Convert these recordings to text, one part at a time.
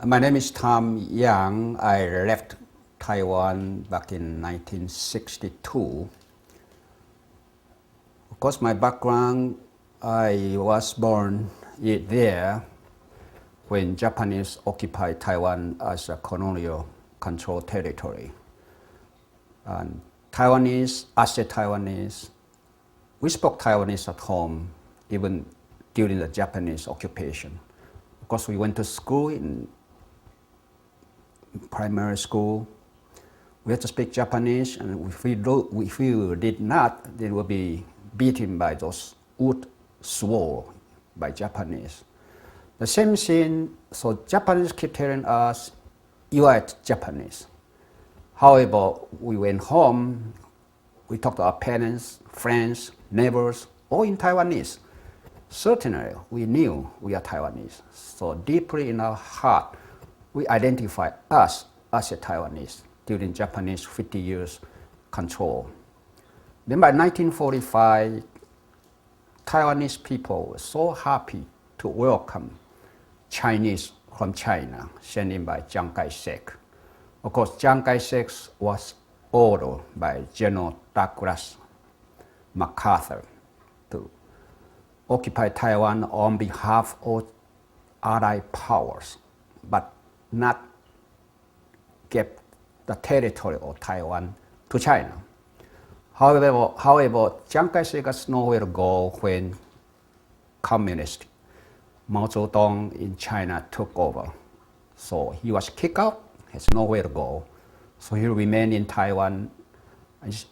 My name is Tom Yang. I left Taiwan back in 1962. Of course, my background, I was born there when Japanese occupied Taiwan as a colonial control territory. And Taiwanese, as a Taiwanese, we spoke Taiwanese at home even during the Japanese occupation. Of course, we went to school in primary school. We had to speak Japanese, and if we did not, they would be beaten by those wood sword by Japanese. The same thing, so Japanese keep telling us, you are Japanese. However, we went home, we talked to our parents, friends, neighbors, all in Taiwanese. Certainly, we knew we are Taiwanese. So deeply in our heart, we identify us as a Taiwanese during Japanese 50 years control. Then by 1945, Taiwanese people were so happy to welcome Chinese from China, sent in by Chiang Kai-shek. Of course, Chiang Kai-shek was ordered by General Douglas MacArthur to occupy Taiwan on behalf of Allied powers, but not give the territory of Taiwan to China. However, Chiang Kai-shek has nowhere to go when communist Mao Zedong in China took over. So he was kicked out, has nowhere to go. So he remained in Taiwan. It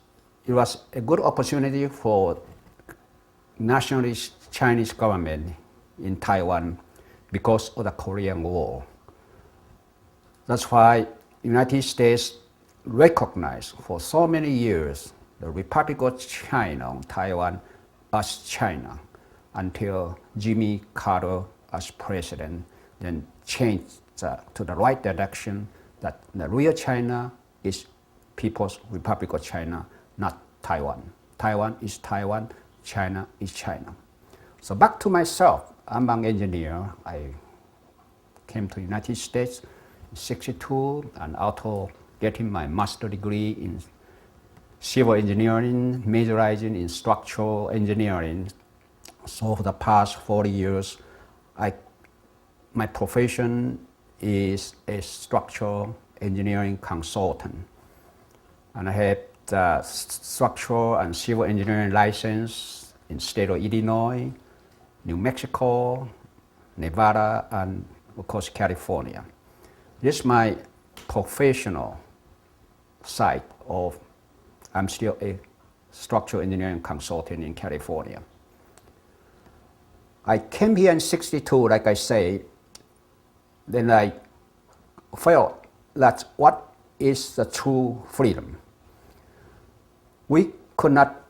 was a good opportunity for nationalist Chinese government in Taiwan because of the Korean War. That's why the United States recognized for so many years the Republic of China on Taiwan as China until Jimmy Carter as president then changed to the right direction that the real China is People's Republic of China, not Taiwan. Taiwan is Taiwan, China is China. So back to myself, I'm an engineer. I came to the United States in '62 and after getting my master's degree in civil engineering, majoring in structural engineering. So for the past 40 years, my profession is a structural engineering consultant. And I have the structural and civil engineering license in the state of Illinois, New Mexico, Nevada, and of course California. This is my professional side of, I'm still a structural engineering consultant in California. I came here in '62, like I say, then I felt that what is the true freedom? We could not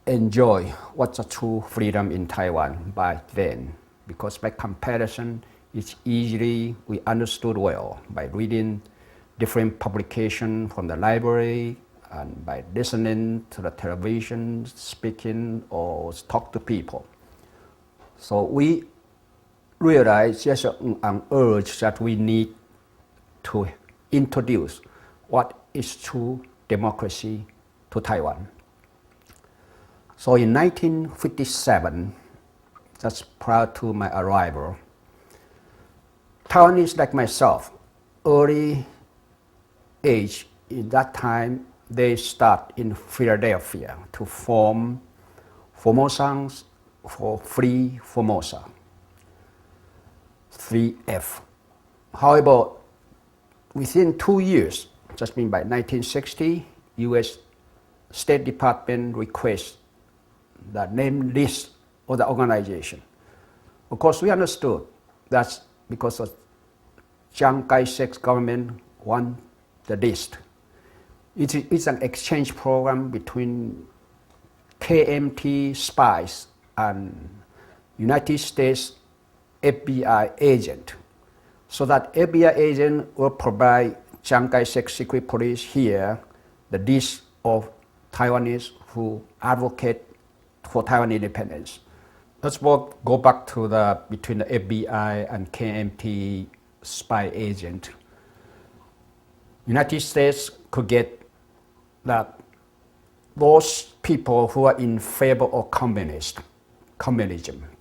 enjoy what's the true freedom in Taiwan back then, because by comparison, it's easily, we understood well by reading different publications from the library and by listening to the television, speaking or talk to people. So we realized just an urge that we need to introduce what is true democracy to Taiwan. So in 1957, that's prior to my arrival, Taiwanese like myself, early age, in that time, they start in Philadelphia to form Formosans for Free Formosa, 3F. However, within 2 years, just mean by 1960, U.S. State Department requests the name list of the organization. Of course, we understood that's because of Chiang Kai-shek's government want the list. It's an exchange program between KMT spies and United States FBI agent. So that FBI agent will provide Chiang Kai-shek secret police here the list of Taiwanese who advocate for Taiwan independence. Let's go back to between the FBI and KMT spy agent. United States could get that those people who are in favor of communism,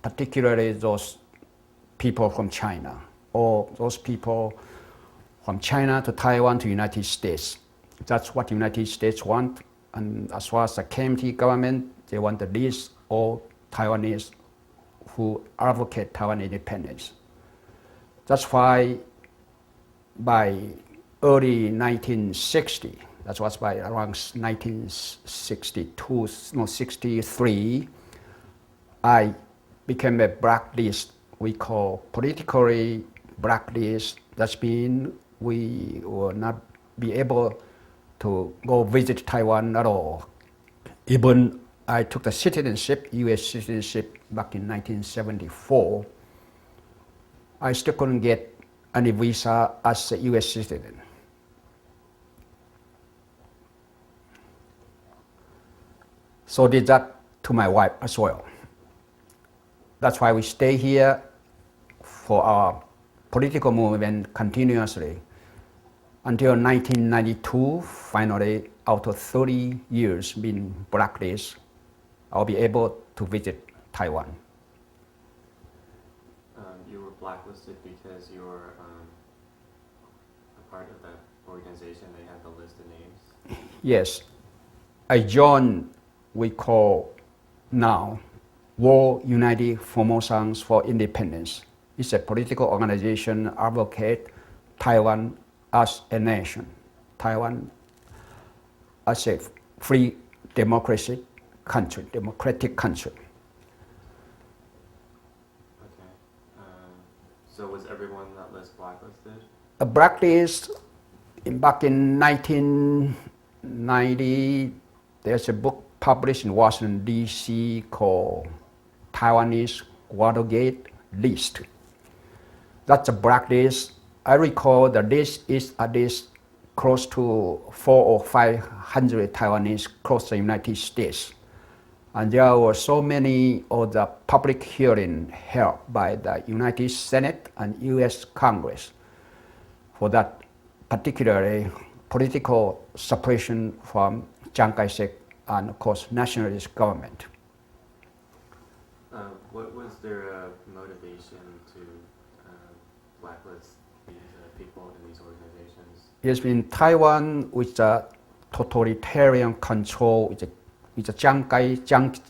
particularly those people from China, or those people from China to Taiwan to United States. That's what United States want. And as far as the KMT government, they want the least all Taiwanese who advocate Taiwan independence. That's why by early 1960, that was by around 1962, no, 63, I became a blacklist. We call politically blacklist. That means we will not be able to go visit Taiwan at all. Even I took the citizenship, U.S. citizenship, back in 1974. I still couldn't get any visa as a U.S. citizen. So did that to my wife as well. That's why we stay here for our political movement continuously until 1992. Finally, out of 30 years being blacklisted, I'll be able to visit Taiwan. You were blacklisted because you were a part of that organization. They had the list of names. Yes, I joined. We call now World United Formosans for Independence. It's a political organization advocate Taiwan as a nation, Taiwan as a free democratic country. Okay. So was everyone on that list blacklisted? A blacklist back in 1990. There's a book published in Washington, D.C. called Taiwanese Watergate List. That's a blacklist. I recall the list is at least close to 400 or 500 Taiwanese across the United States. And there were so many of the public hearings held by the United Senate and U.S. Congress for that particularly political suppression from Chiang Kai-shek and, of course, nationalist government. What was their motivation to blacklist these people in these organizations? It's in Taiwan with the totalitarian control, with the Jiang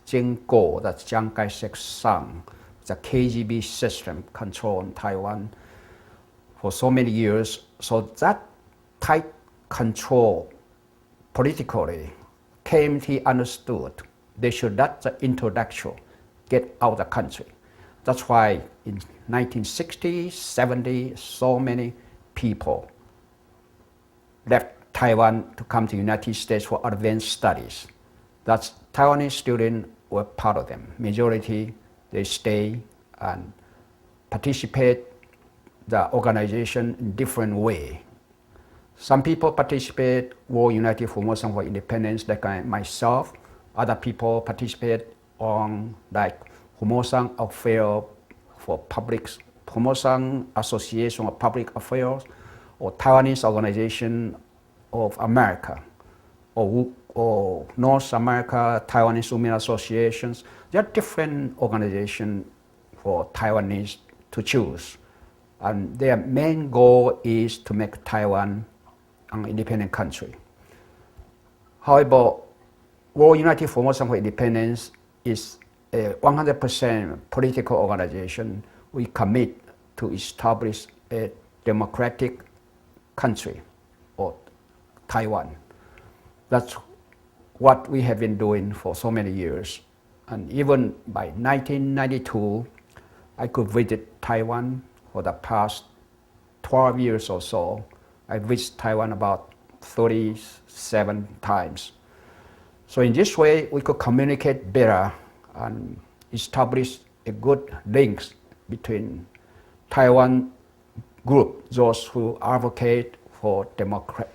Zeminko, that's Chiang Kai-shek's son, the KGB system control in Taiwan for so many years. So that tight control politically, KMT understood they should let the intellectual get out of the country. That's why in 1960, 70, so many people left Taiwan to come to the United States for advanced studies. That's Taiwanese students were part of them. Majority, they stay and participate the organization in different way. Some people participate World United Formosans for Independence, like myself. Other people participate on like Formosan Affairs for Public, Formosan Association of Public Affairs, or Taiwanese Organization of America, or North America Taiwanese Women Associations. There are different organizations for Taiwanese to choose. And their main goal is to make Taiwan an independent country. However, World United Formosans for Independence is a 100% political organization. We commit to establish a democratic country, or Taiwan. That's what we have been doing for so many years. And even by 1992, I could visit Taiwan for the past 12 years or so. I visited Taiwan about 37 times. So in this way, we could communicate better and establish a good links between Taiwan group, those who advocate for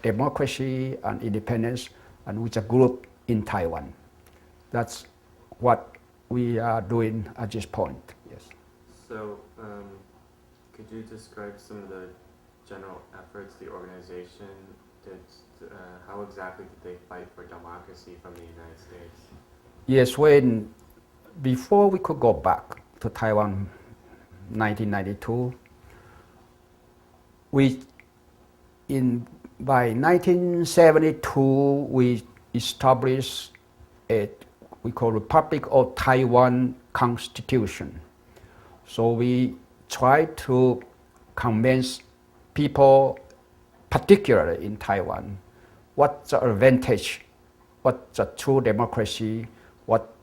democracy and independence, and with a group in Taiwan. That's what we are doing at this point. Yes. So Could you describe some of the general efforts the organization did? How exactly did they fight for democracy from the United States? Yes, before we could go back to Taiwan, 1992, by 1972, we established we call Republic of Taiwan Constitution. So we try to convince people, particularly in Taiwan, what's the advantage, what's the true democracy, what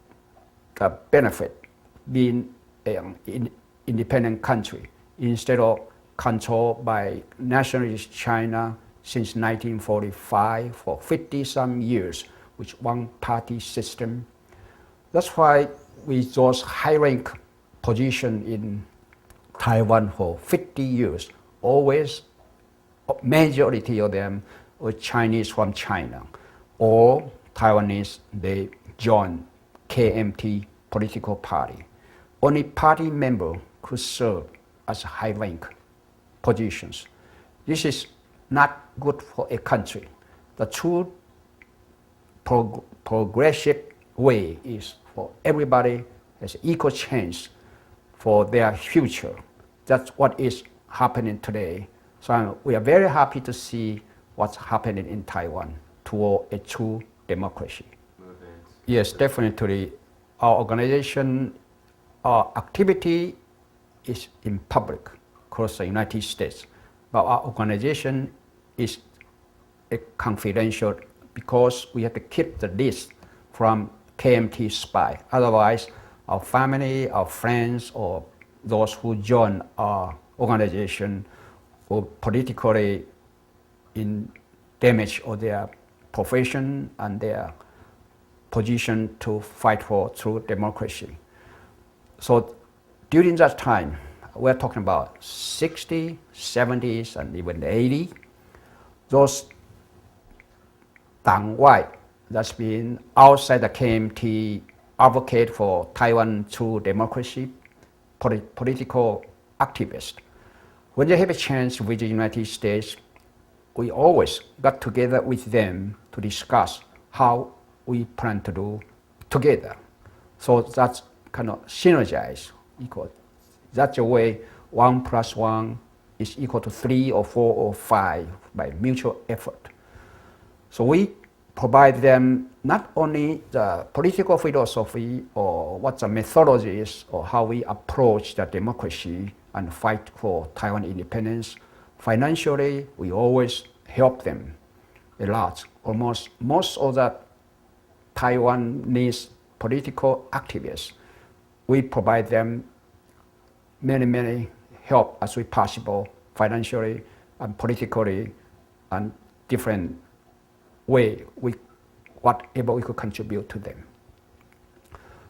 the benefit being an independent country instead of controlled by nationalist China since 1945 for 50-some years with one-party system. That's why we those high-rank position in Taiwan for 50 years, always majority of them were Chinese from China, or Taiwanese, they joined KMT political party. Only party member could serve as high-rank positions. This is not good for a country. The true progressive way is for everybody has equal chance for their future. That's what is happening today. So we are very happy to see what's happening in Taiwan toward a true democracy. Movements. Yes, definitely. Our organization, our activity is in public across the United States, but our organization is confidential because we have to keep the list from KMT spy. Otherwise, our family, our friends, or those who join our organization will politically damage or their profession and their position to fight for true democracy. So during that time, we're talking about 60s, 70s, and even 80s, those 党外 that's been outside the KMT advocate for Taiwan true democracy, political activists. When they have a chance with the United States, we always got together with them to discuss how we plan to do together. So that's kind of synergize equal. That's the way 1 + 1 is equal to 3 or 4 or 5 by mutual effort. So we provide them not only the political philosophy or what the methodology is or how we approach the democracy and fight for Taiwan independence. Financially, we always help them a lot. Almost most of the Taiwanese political activists, we provide them many help as we possible, financially and politically, and different way, whatever we could contribute to them.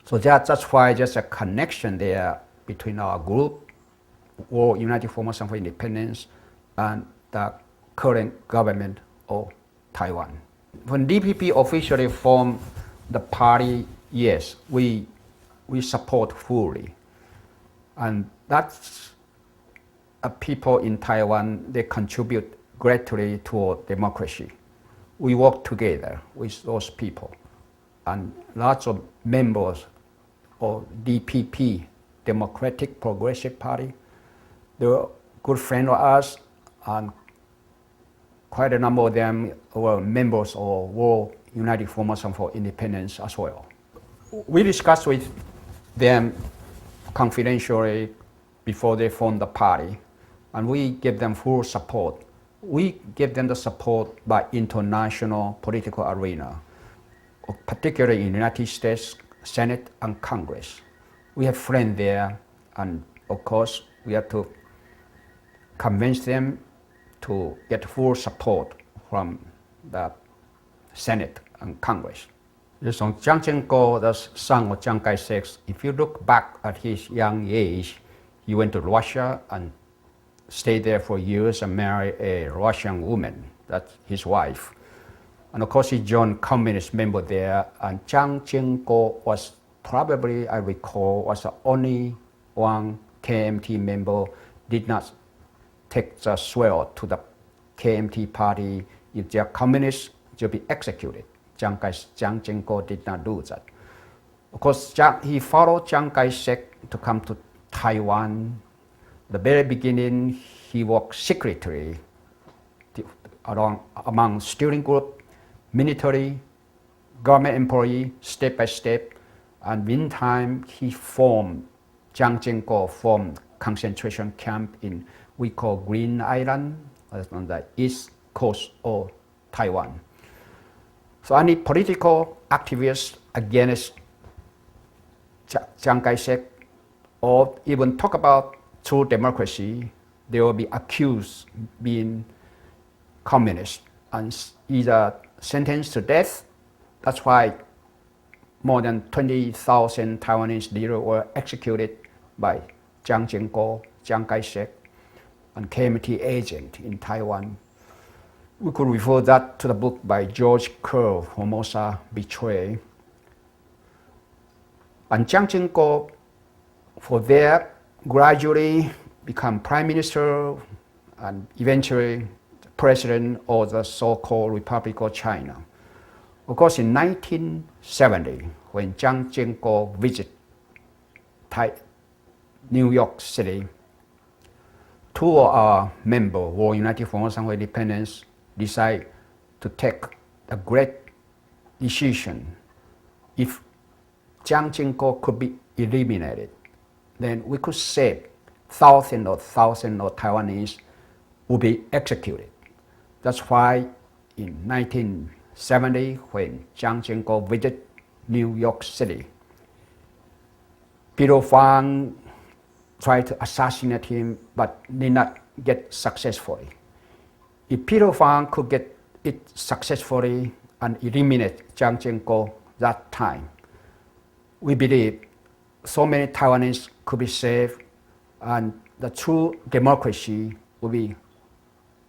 So that's why there's a connection there between our group, World United Formosans for Independence, and the current government of Taiwan. When DPP officially formed the party, yes, we support fully. And that's people in Taiwan, they contribute greatly toward democracy. We work together with those people. And lots of members of DPP, Democratic Progressive Party, they were good friends of us, and quite a number of them were members of World United Formosans for Independence as well. We discussed with them confidentially before they formed the party, and we give them full support. We give them the support by international political arena, particularly in the United States Senate and Congress. We have friends there, and of course, we have to convince them to get full support from the Senate and Congress. This on Jiang Zeminko, the son of Chiang Kai-shek, if you look back at his young age, he went to Russia and stayed there for years and married a Russian woman, that's his wife. And of course, he joined communist member there, and Jiang Zeminko was probably, I recall, was the only one KMT member did not take the sword to the KMT Party. If they are communists, they'll be executed. Jiang Zeminko did not do that. Of course, he followed Chiang Kai-shek to come to Taiwan. The very beginning, he worked secretly among student group, military, government employee, step by step. And meantime, Jiang Zeminko formed concentration camp in we call Green Island, on the east coast of Taiwan. So any political activists against Chiang Kai-shek or even talk about true democracy, they will be accused being communist and either sentenced to death. That's why more than 20,000 Taiwanese leaders were executed by Jiang Zeminko, Chiang Kai-shek, and KMT agent in Taiwan. We could refer that to the book by George Kerr, Formosans Betray. And Jiang Zeminko, for there, gradually become prime minister and eventually president of the so-called Republic of China. Of course, in 1970, when Jiang Zeminko visited New York City, two of our members, War United Formosans for Independence, decided to take a great decision. If Jiang Zeminko could be eliminated, then we could save thousands of Taiwanese would be executed. That's why in 1970, when Jiang Zeminko visited New York City, Peter Fang tried to assassinate him, but did not get successfully. If Peter Fang could get it successfully and eliminate Jiang Zeminko that time, we believe so many Taiwanese could be saved and the true democracy will be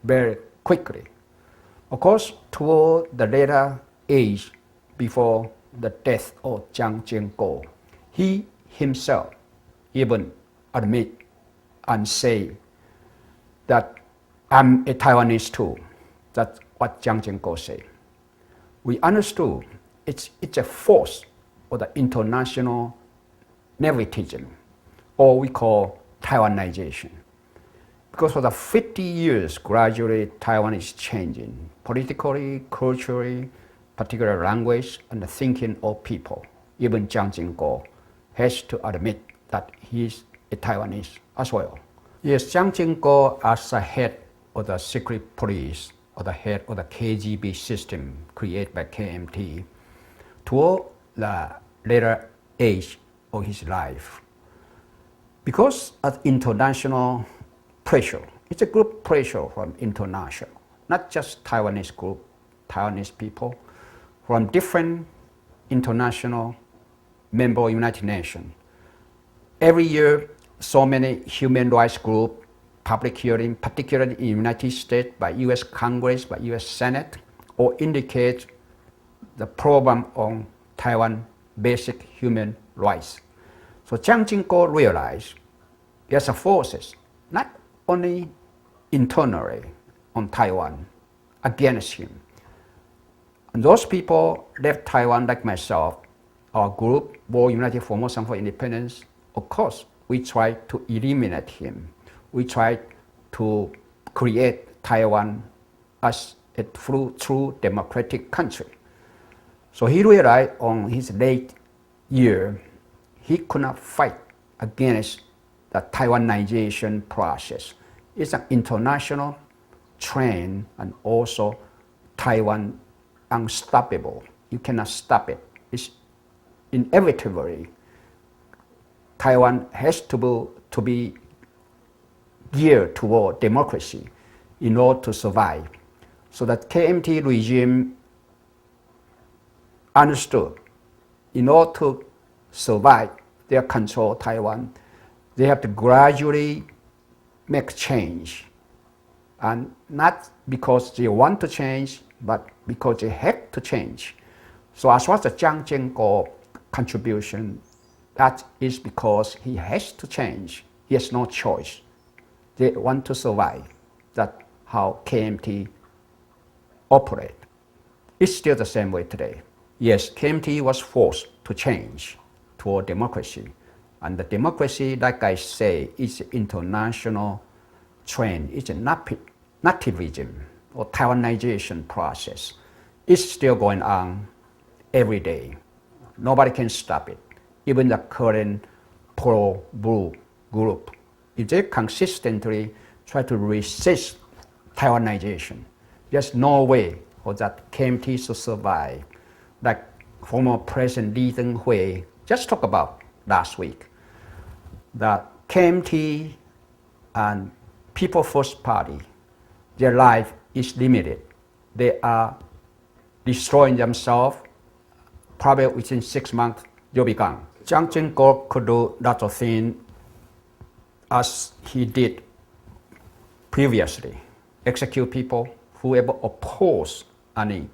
very quickly. Of course, toward the later age before the death of Jiang Zeminko, he himself even admit and say that I'm a Taiwanese too. That's what Jiang Zeminko said. We understood it's a force of the international nepotism, or we call Taiwanization. Because for the 50 years, gradually Taiwan is changing politically, culturally, particular language, and the thinking of people. Even Jiang Zeminko has to admit that he's a Taiwanese as well. Yes, Jiang Zeminko as the head of the secret police, or the head of the KGB system created by KMT, toward the later age of his life. Because of international pressure, it's a group pressure from international, not just Taiwanese group, Taiwanese people, from different international member of United Nations. Every year, so many human rights groups, public hearing, particularly in the United States by US Congress, by US Senate, or indicate the problem on Taiwan basic human rights. So Jiang Zeminko realized there's a forces, not only internally on Taiwan, against him. And those people left Taiwan like myself, our group, War United Formosans for Independence. Of course, we tried to eliminate him. We tried to create Taiwan as a true democratic country. So he realized on his late year, he could not fight against the Taiwanization process. It's an international trend and also Taiwan unstoppable. You cannot stop it. It's inevitably Taiwan has to be geared toward democracy in order to survive. So that KMT regime understood in order to survive their control of Taiwan, they have to gradually make change. And not because they want to change, but because they have to change. So as far as the Jiang Zeminko contribution, that is because he has to change. He has no choice. They want to survive. That's how KMT operate. It's still the same way today. Yes, KMT was forced to change toward democracy. And the democracy, like I say, is an international trend. It's a nativism or Taiwanization process. It's still going on every day. Nobody can stop it. Even the current pro-blue group, if they consistently try to resist Taiwanization, there's no way for that KMT to survive. Like former President Lee Teng-hui just talked about last week, that KMT and People First Party, their life is limited. They are destroying themselves. Probably within 6 months, they'll be gone. Jiang Zeminko could do lots of things as he did previously. Execute people who ever oppose any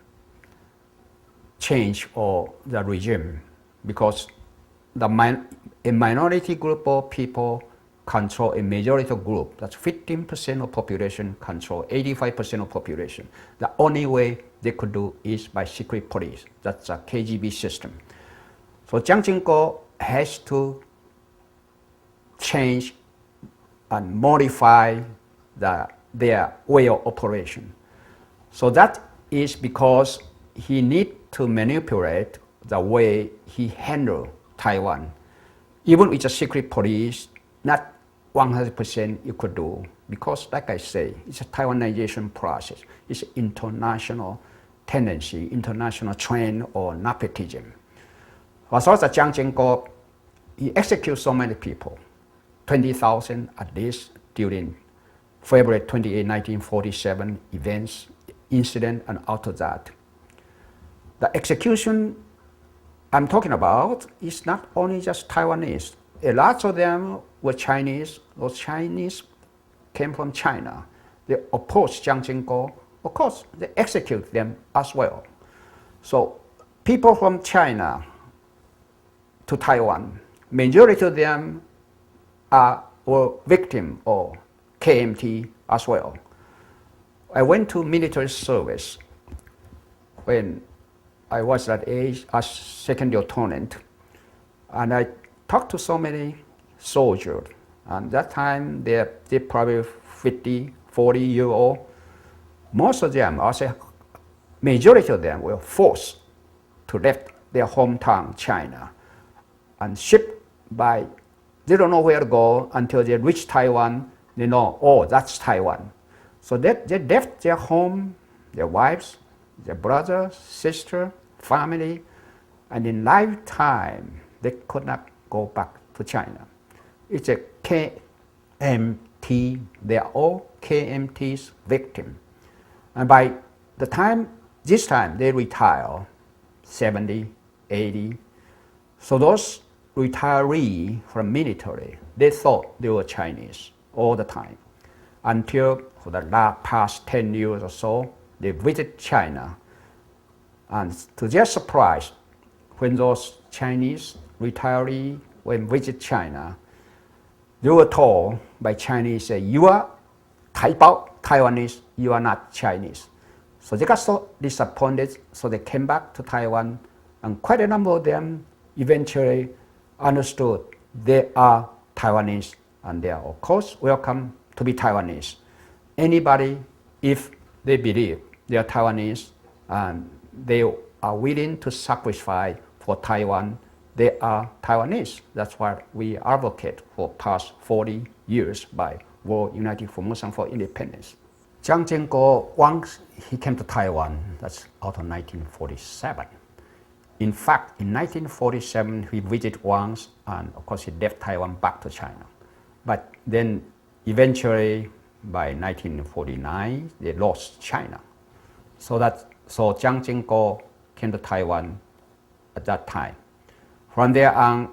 change or the regime, because a minority group of people control a majority group. That's 15% of population control 85% of population. The only way they could do is by secret police. That's a KGB system. So Jiang Zeminko has to change and modify their way of operation. So that is because he needs to manipulate the way he handles Taiwan. Even with the secret police, not 100% you could do, because like I say, it's a Taiwanization process. It's an international tendency, international trend or nepotism. As far as Jiang Zeminko, he executes so many people, 20,000 at least during February 28, 1947 events, incident, and after that. The execution I'm talking about is not only just Taiwanese. A lot of them were Chinese. Those Chinese came from China. They opposed Jiang Zeminko. Of course, they execute them as well. So people from China to Taiwan, majority of them were victims of KMT as well. I went to military service when I was that age as second lieutenant, and I talked to so many soldiers. And that time they're probably 50, 40 years old. Most of them, I say majority of them, were forced to leave their hometown, China, and shipped by, they don't know where to go until they reach Taiwan. They know, oh, that's Taiwan. So they left their home, their wives, their brother, sister, family, and in lifetime, they could not go back to China. It's a KMT, they are all KMT's victims. And by the time, this time, they retire, 70, 80. So those retirees from military, they thought they were Chinese all the time. Until for the past 10 years or so, they visit China. And to their surprise, when those Chinese retirees went visit China, they were told by Chinese, you are Taipao, Taiwanese, you are not Chinese. So they got so disappointed, so they came back to Taiwan, and quite a number of them eventually understood they are Taiwanese, and they are, of course, welcome to be Taiwanese. Anybody, if they believe they are Taiwanese and they are willing to sacrifice for Taiwan, they are Taiwanese. That's what we advocate for past 40 years by World United Formosans for Independence. Jiang Zeminko, once he came to Taiwan, that's out of 1947. In fact, in 1947, he visited once, and of course he left Taiwan back to China. But then eventually, by 1949, they lost China. So Jiang Zeminko came to Taiwan at that time. From there on,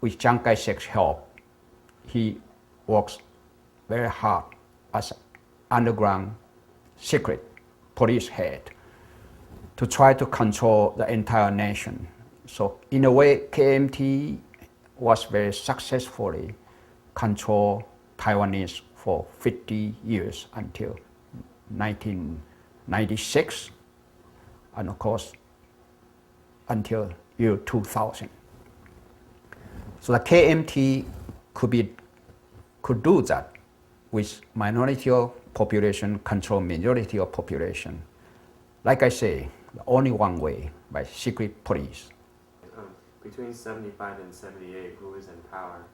with Chiang Kai-shek's help, he works very hard as underground secret police head to try to control the entire nation. So in a way, KMT was very successfully control Taiwanese for 50 years until 1996, and of course until year 2000. So the KMT could do that with minority of population control majority of population. Like I say, only one way, by secret police. Between 75 and 78, who is in power?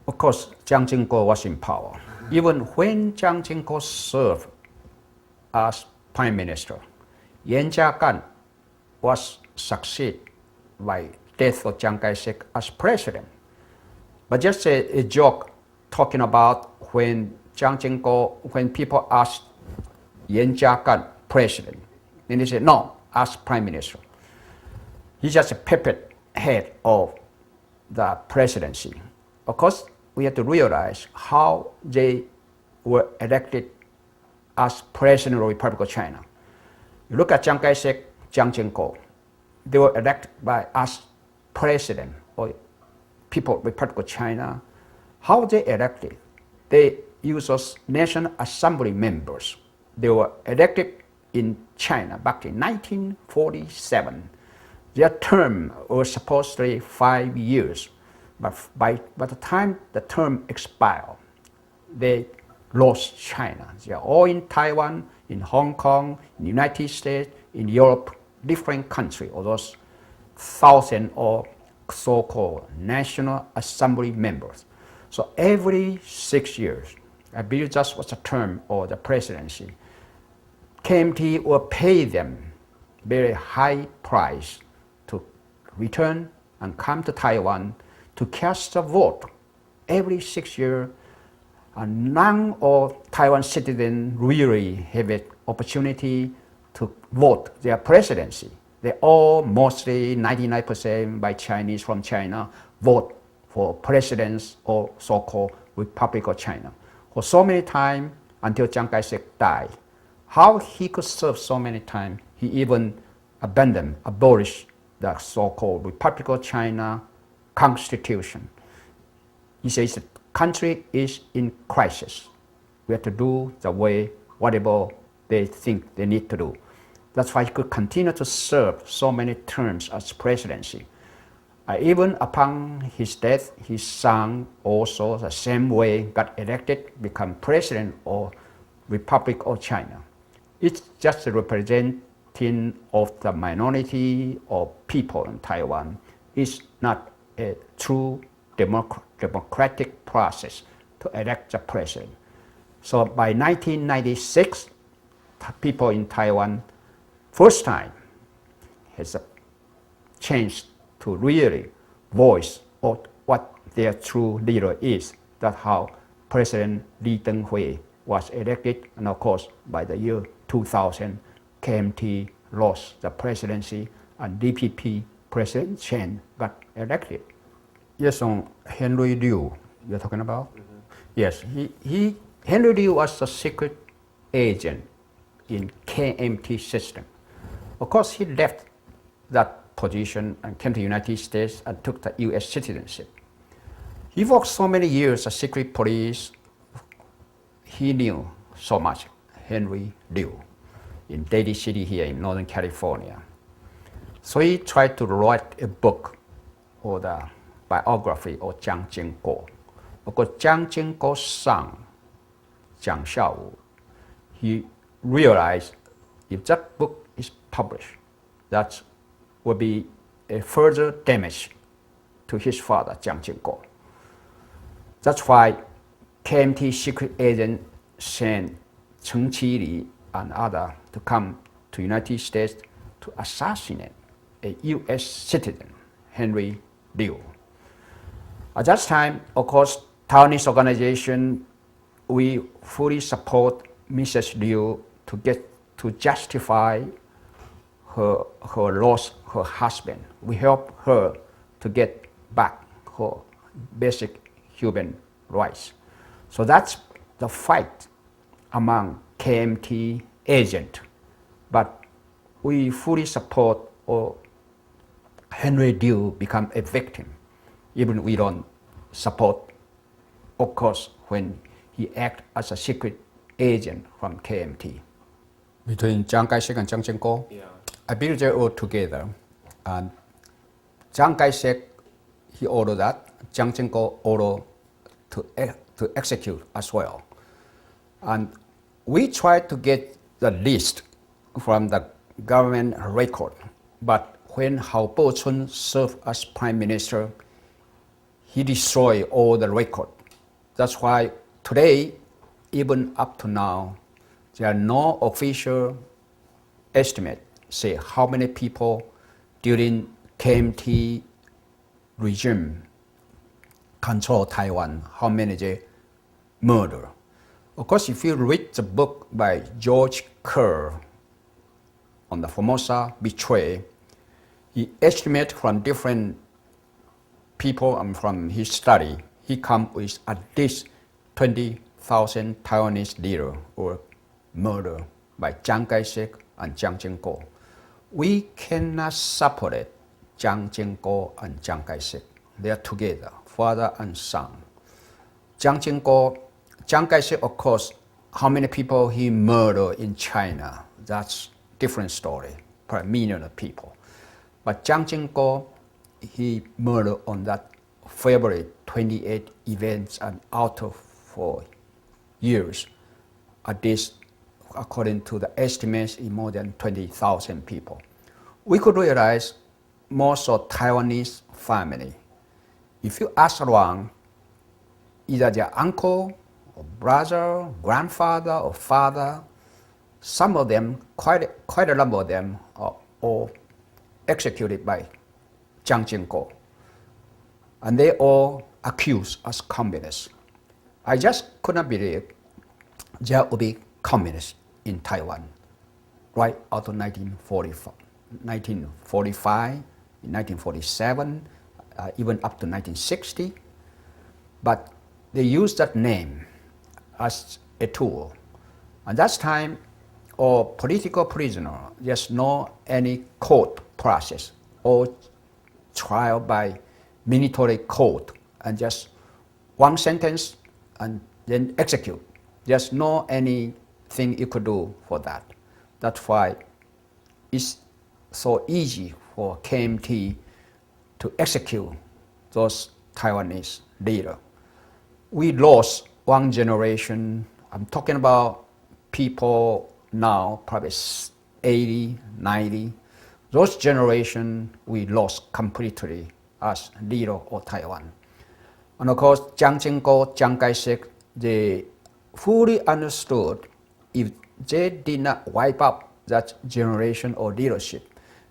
Of course, Jiang Zeminko was in power. Even when Jiang Zeminko served as prime minister, Jiang was succeeded by death of Chiang Kai-shek as president. But just a joke talking about when people asked Jiang president, and he said, no, as prime minister. He's just a puppet head of the presidency. Of course, we have to realize how they were elected as president of the Republic of China. You look at Chiang Kai-shek, Jiang Zeminko, they were elected by us president or people of the Republic of China. How they elected? They used us National Assembly members. They were elected in China back in 1947. Their term was supposedly 5 years, but by the time the term expired, they lost China. They are all in Taiwan, in Hong Kong, in the United States, in Europe, different countries, all those thousands of so-called National Assembly members. So every 6 years, I believe that was the term of the presidency, KMT will pay them very high price to return and come to Taiwan to cast a vote every 6 years. And none of Taiwan citizens really have an opportunity to vote their presidency. They all, mostly 99% by Chinese from China, vote for presidents of so-called Republic of China. For so many times until Chiang Kai-shek died. How he could serve so many times, he even abolished the so-called Republic of China constitution. He says the country is in crisis. We have to do the way, whatever they think they need to do. That's why he could continue to serve so many terms as presidency. Even upon his death, his son also the same way got elected, become president of Republic of China. It's just a representing of the minority of people in Taiwan. It's not a true democratic process to elect the president. So by 1996, people in Taiwan, first time, has a chance to really voice what their true leader is. That's how President Lee Teng-hui was elected, and of course, by the year 2000, KMT lost the presidency, and DPP President Chen got elected. Yes, on Henry Liu, you're talking about? Mm-hmm. Yes, Henry Liu was a secret agent in KMT system. Of course, he left that position and came to the United States and took the U.S. citizenship. He worked so many years as secret police. He knew so much, Henry Liu, in Daly City here in Northern California. So he tried to write a book or the biography of Jiang Zeminko. Of course, Jiang Zeminko's son, Jiang Xiaowu, he realized if that book is published, that would be a further damage to his father, Jiang Zeminko. That's why KMT secret agent sent Chen Qili and others to come to United States to assassinate a U.S. citizen, Henry Liu. At that time, of course, Taiwanese organization, we fully support Mrs. Liu to justify her loss, her husband. We help her to get back her basic human rights. So that's the fight among KMT agent. But we fully support Henry Liu become a victim. Even we don't support of course, when he acted as a secret agent from KMT. Between Chiang Kai-shek and Jiang Zeminko, Yeah. I believe they're all together. And Chiang Kai-shek, he ordered that. Jiang Zeminko ordered to execute as well. And we tried to get the list from the government record. But when Hao Po-chun served as prime minister, he destroyed all the record. That's why today, even up to now, there are no official estimate say how many people during KMT regime control Taiwan, how many they murder. Of course, if you read the book by George Kerr on the Formosa betray, he estimates from different people and from his study, he comes with at least 20,000 Taiwanese leaders were murdered by Chiang Kai-shek and Jiang Zeminko. We cannot separate Jiang Zeminko and Chiang Kai-shek. They are together, father and son. Jiang Kai-shek, of course, how many people he murdered in China, that's different story, per million of people. But Jiang Zeminko, he murdered on that February 28 events and out of 4 years. At least, according to the estimates, more than 20,000 people. We could realize most of Taiwanese family, if you ask around, either their uncle or brother, grandfather or father, some of them, quite a number of them, are all executed by Jiang Zeminko. And they all accused as communists. I just could not believe there would be communists in Taiwan right out of 1945, 1947, even up to 1960. But they used that name as a tool. At that time, all political prisoners, there's no any court process or trial by military court, and just one sentence and then execute. There's no anything you could do for that. That's why it's so easy for KMT to execute those Taiwanese leaders. We lost one generation. I'm talking about people now, probably 80, 90. Those generation we lost completely as leader of Taiwan. And of course, Jiang Zeminko, Chiang Kai-shek, they fully understood if they did not wipe up that generation or leadership,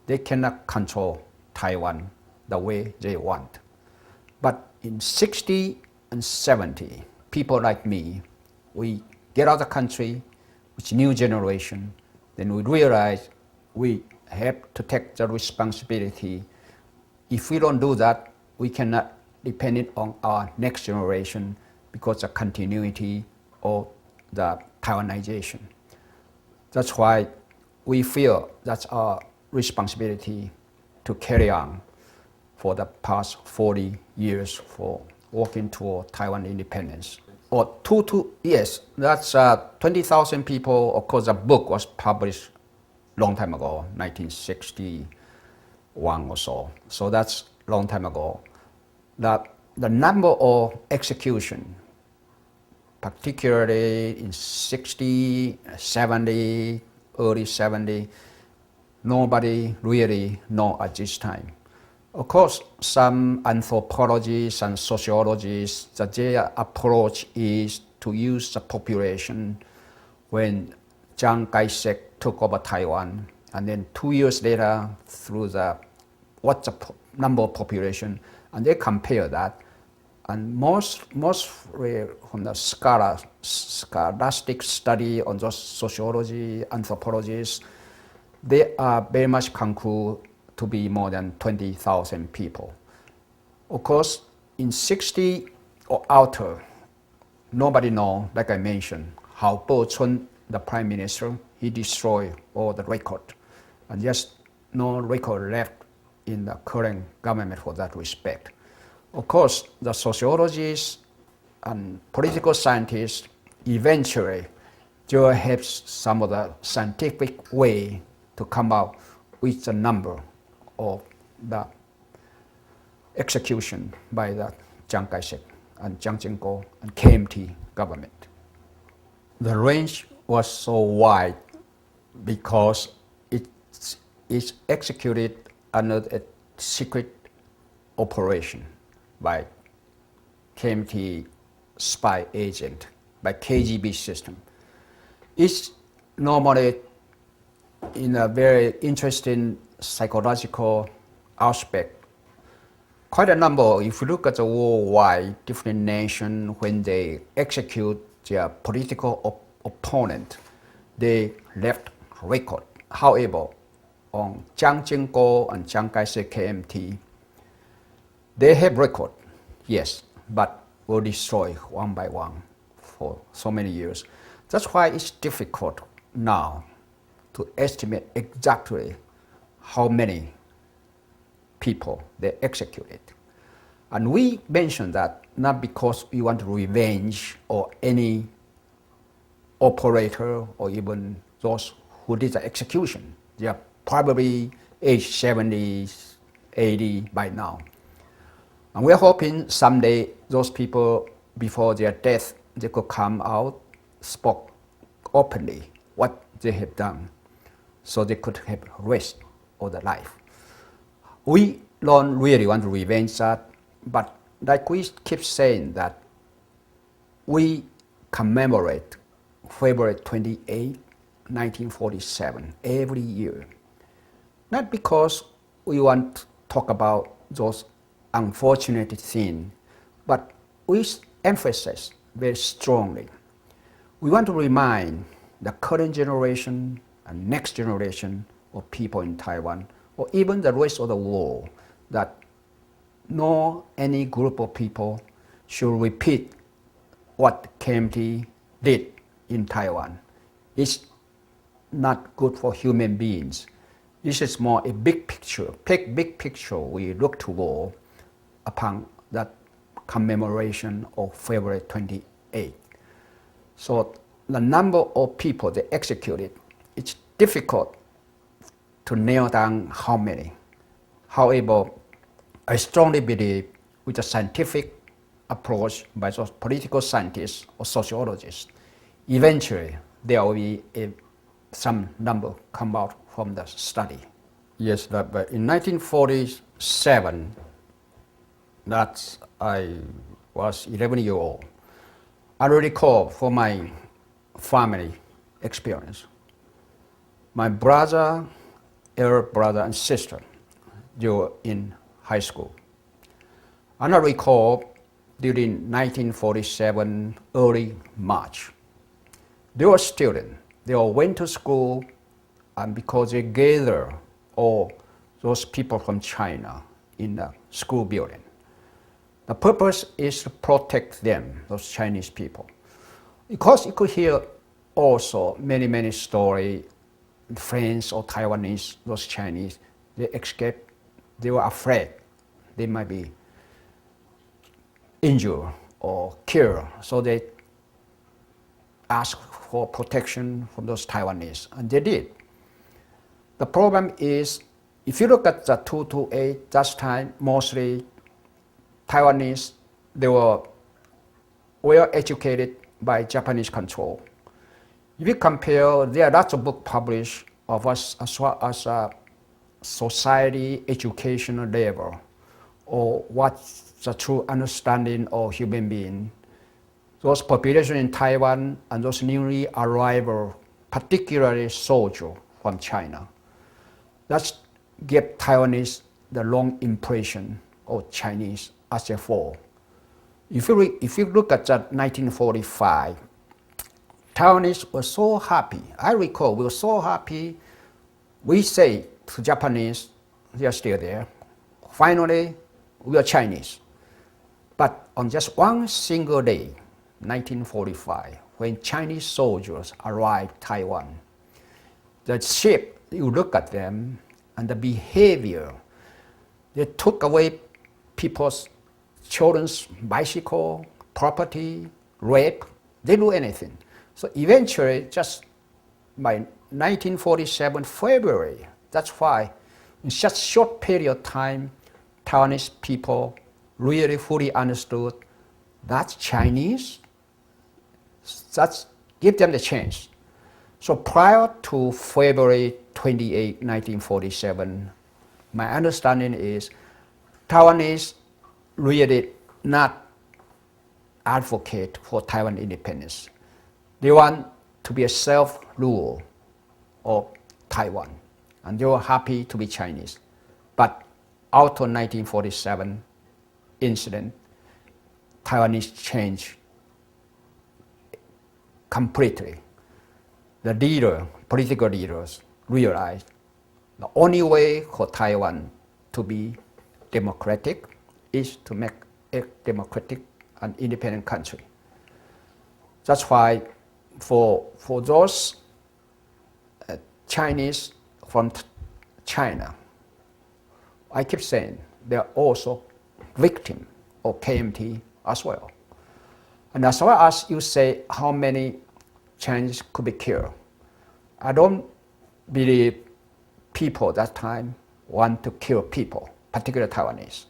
they cannot control Taiwan the way they want. But in 60 and 70, people like me, we get out of the country with new generation, then we realize we have to take the responsibility. If we don't do that, we cannot depend it on our next generation because of continuity of the Taiwanization. That's why we feel that's our responsibility to carry on for the past 40 years for working toward Taiwan independence. Or yes, that's 20,000 people. Of course, the book was published long time ago, 1961 or so. So that's long time ago. The number of execution, particularly in 60, 70, early 70, nobody really know at this time. Of course, some anthropologists and sociologists, that their approach is to use the population when Chiang Kai-shek took over Taiwan, and then 2 years later, through what's the number of population, and they compare that. And most from the scholastic study on those sociology, anthropologists, they are very much conclude to be more than 20,000 people. Of course, in 60 or outer, nobody know, like I mentioned, how Po-chun, the prime minister, he destroyed all the record. And just no record left in the current government for that respect. Of course, the sociologists and political scientists eventually they have some of the scientific way to come out with the number of the execution by the Chiang Kai-shek and Jiang Zeminko and KMT government. The range was so wide because it is executed under a secret operation by KMT spy agent, by KGB system. It's normally in a very interesting psychological aspect. Quite a number, if you look at the worldwide, different nations, when they execute their political opponent, they left record. However, on Jiang Zeminko and Chiang Kai-shek KMT, they have record, yes, but were destroyed one by one for so many years. That's why it's difficult now to estimate exactly how many people they executed. And we mention that not because we want revenge or any operator or even those who did the execution. They are probably age 70, 80 by now. And we're hoping someday those people, before their death, they could come out, spoke openly what they have done, so they could have rest of their life. We don't really want to revenge that, but like we keep saying that we commemorate February 28, 1947 every year. Not because we want to talk about those unfortunate things, but we emphasize very strongly. We want to remind the current generation and next generation of people in Taiwan, or even the rest of the world, that no any group of people should repeat what KMT did in Taiwan. It's not good for human beings. This is more a big picture. Big picture we look toward upon that commemoration of February 28. So the number of people they executed, it's difficult to nail down how many. However, I strongly believe with a scientific approach by those political scientists or sociologists, eventually there will be some number come out from the study. Yes, but in 1947, that I was 11 years old. I recall for my family experience. My brother, elder brother and sister, they were in high school. And I recall during 1947, early March, they were students. They all went to school, and because they gathered all those people from China in the school building. The purpose is to protect them, those Chinese people. Because you could hear also many stories, friends or Taiwanese, those Chinese, they escaped, they were afraid they might be injured or killed. So they asked for protection from those Taiwanese, and they did. The problem is, if you look at the 228, that time, mostly Taiwanese, they were well educated by Japanese control. If you compare, there are lots of books published of us as well as a society educational level, or what's the true understanding of human being. Those population in Taiwan and those newly arrived, particularly soldiers from China, that gave Taiwanese the wrong impression of Chinese as a whole. If you look at that 1945, Taiwanese were so happy. I recall we were so happy. We say to Japanese, they are still there. Finally, we are Chinese. But on just one single day, 1945, when Chinese soldiers arrived in Taiwan, the ship, you look at them and the behavior, they took away people's children's bicycle, property, rape, they do anything. So eventually, just by 1947 February, that's why in such short period of time, Taiwanese people really fully understood that's Chinese, that's give them the chance. So prior to February 28, 1947, my understanding is Taiwanese really not advocate for Taiwan independence. They want to be a self-rule of Taiwan, and they were happy to be Chinese. But out of 1947 incident, Taiwanese changed completely. The political leaders realized the only way for Taiwan to be democratic is to make a democratic and independent country. That's why for those Chinese from China, I keep saying they're also victims of KMT as well. And as well as you say how many Chinese could be killed, I don't believe people at that time want to kill people, particularly Taiwanese.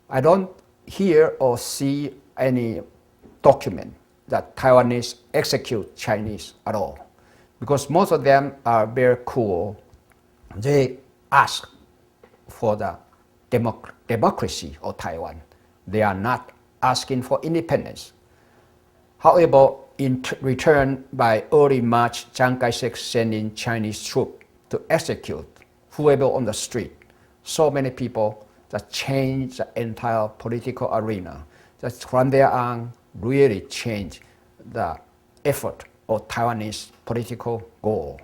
I don't hear or see any document that Taiwanese execute Chinese at all, because most of them are very cool. They ask for the democracy of Taiwan. They are not asking for independence. However, in return, by early March, Chiang Kai-shek sent in Chinese troops to execute whoever on the street. So many people that changed the entire political arena. That from there on really changed the effort of Taiwanese political goal,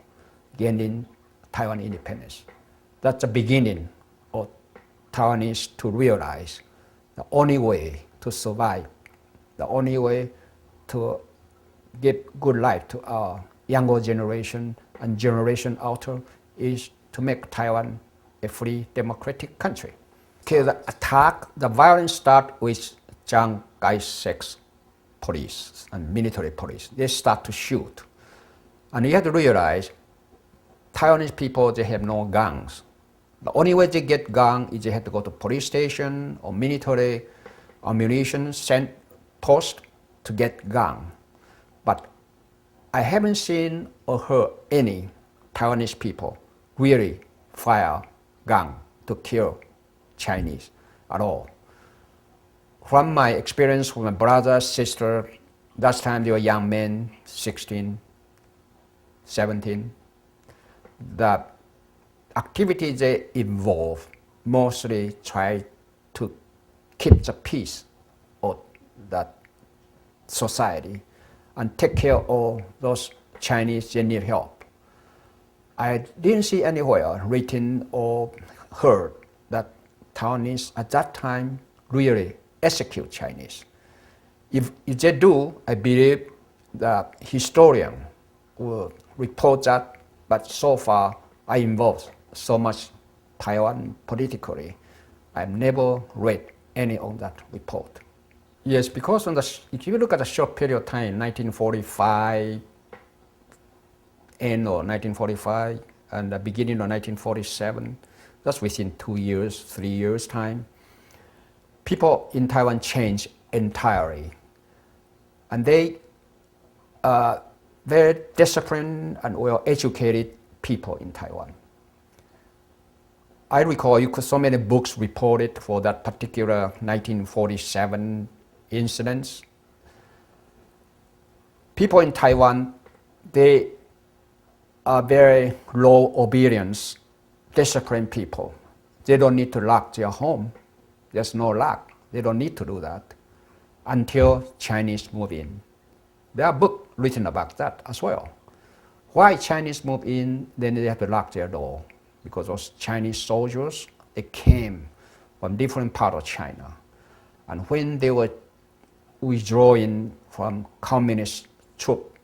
gaining Taiwan independence. That's the beginning of Taiwanese to realize the only way to survive, the only way to give good life to our younger generation and generation after is to make Taiwan a free democratic country. Okay, the attack, the violence start with Chiang Kai-shek's police and military police. They start to shoot. And you have to realize Taiwanese people, they have no guns. The only way they get gun is they have to go to police station or military ammunition sent post to get gun. But I haven't seen or heard any Taiwanese people really fire gun to kill Chinese at all. From my experience with my brother, sister, that time they were young men, 16, 17, the activities they involve mostly try to keep the peace of that society and take care of those Chinese that need help. I didn't see anywhere written or heard that Taiwanese at that time really execute Chinese. If they do, I believe the historian will report that, but so far I involved so much Taiwan politically, I've never read any of that report. Yes, because if you look at the short period of time, 1945, end of 1945, and the beginning of 1947, that's within 2 years, 3 years time, people in Taiwan changed entirely. And they are very disciplined and well-educated people in Taiwan. I recall so many books reported for that particular 1947 incidents. People in Taiwan, they are very low obedience, disciplined people. They don't need to lock their home. There's no lock. They don't need to do that until Chinese move in. There are books written about that as well. Why Chinese move in, then they have to lock their door, because those Chinese soldiers, they came from different parts of China. And when they were withdrawing from communist troops,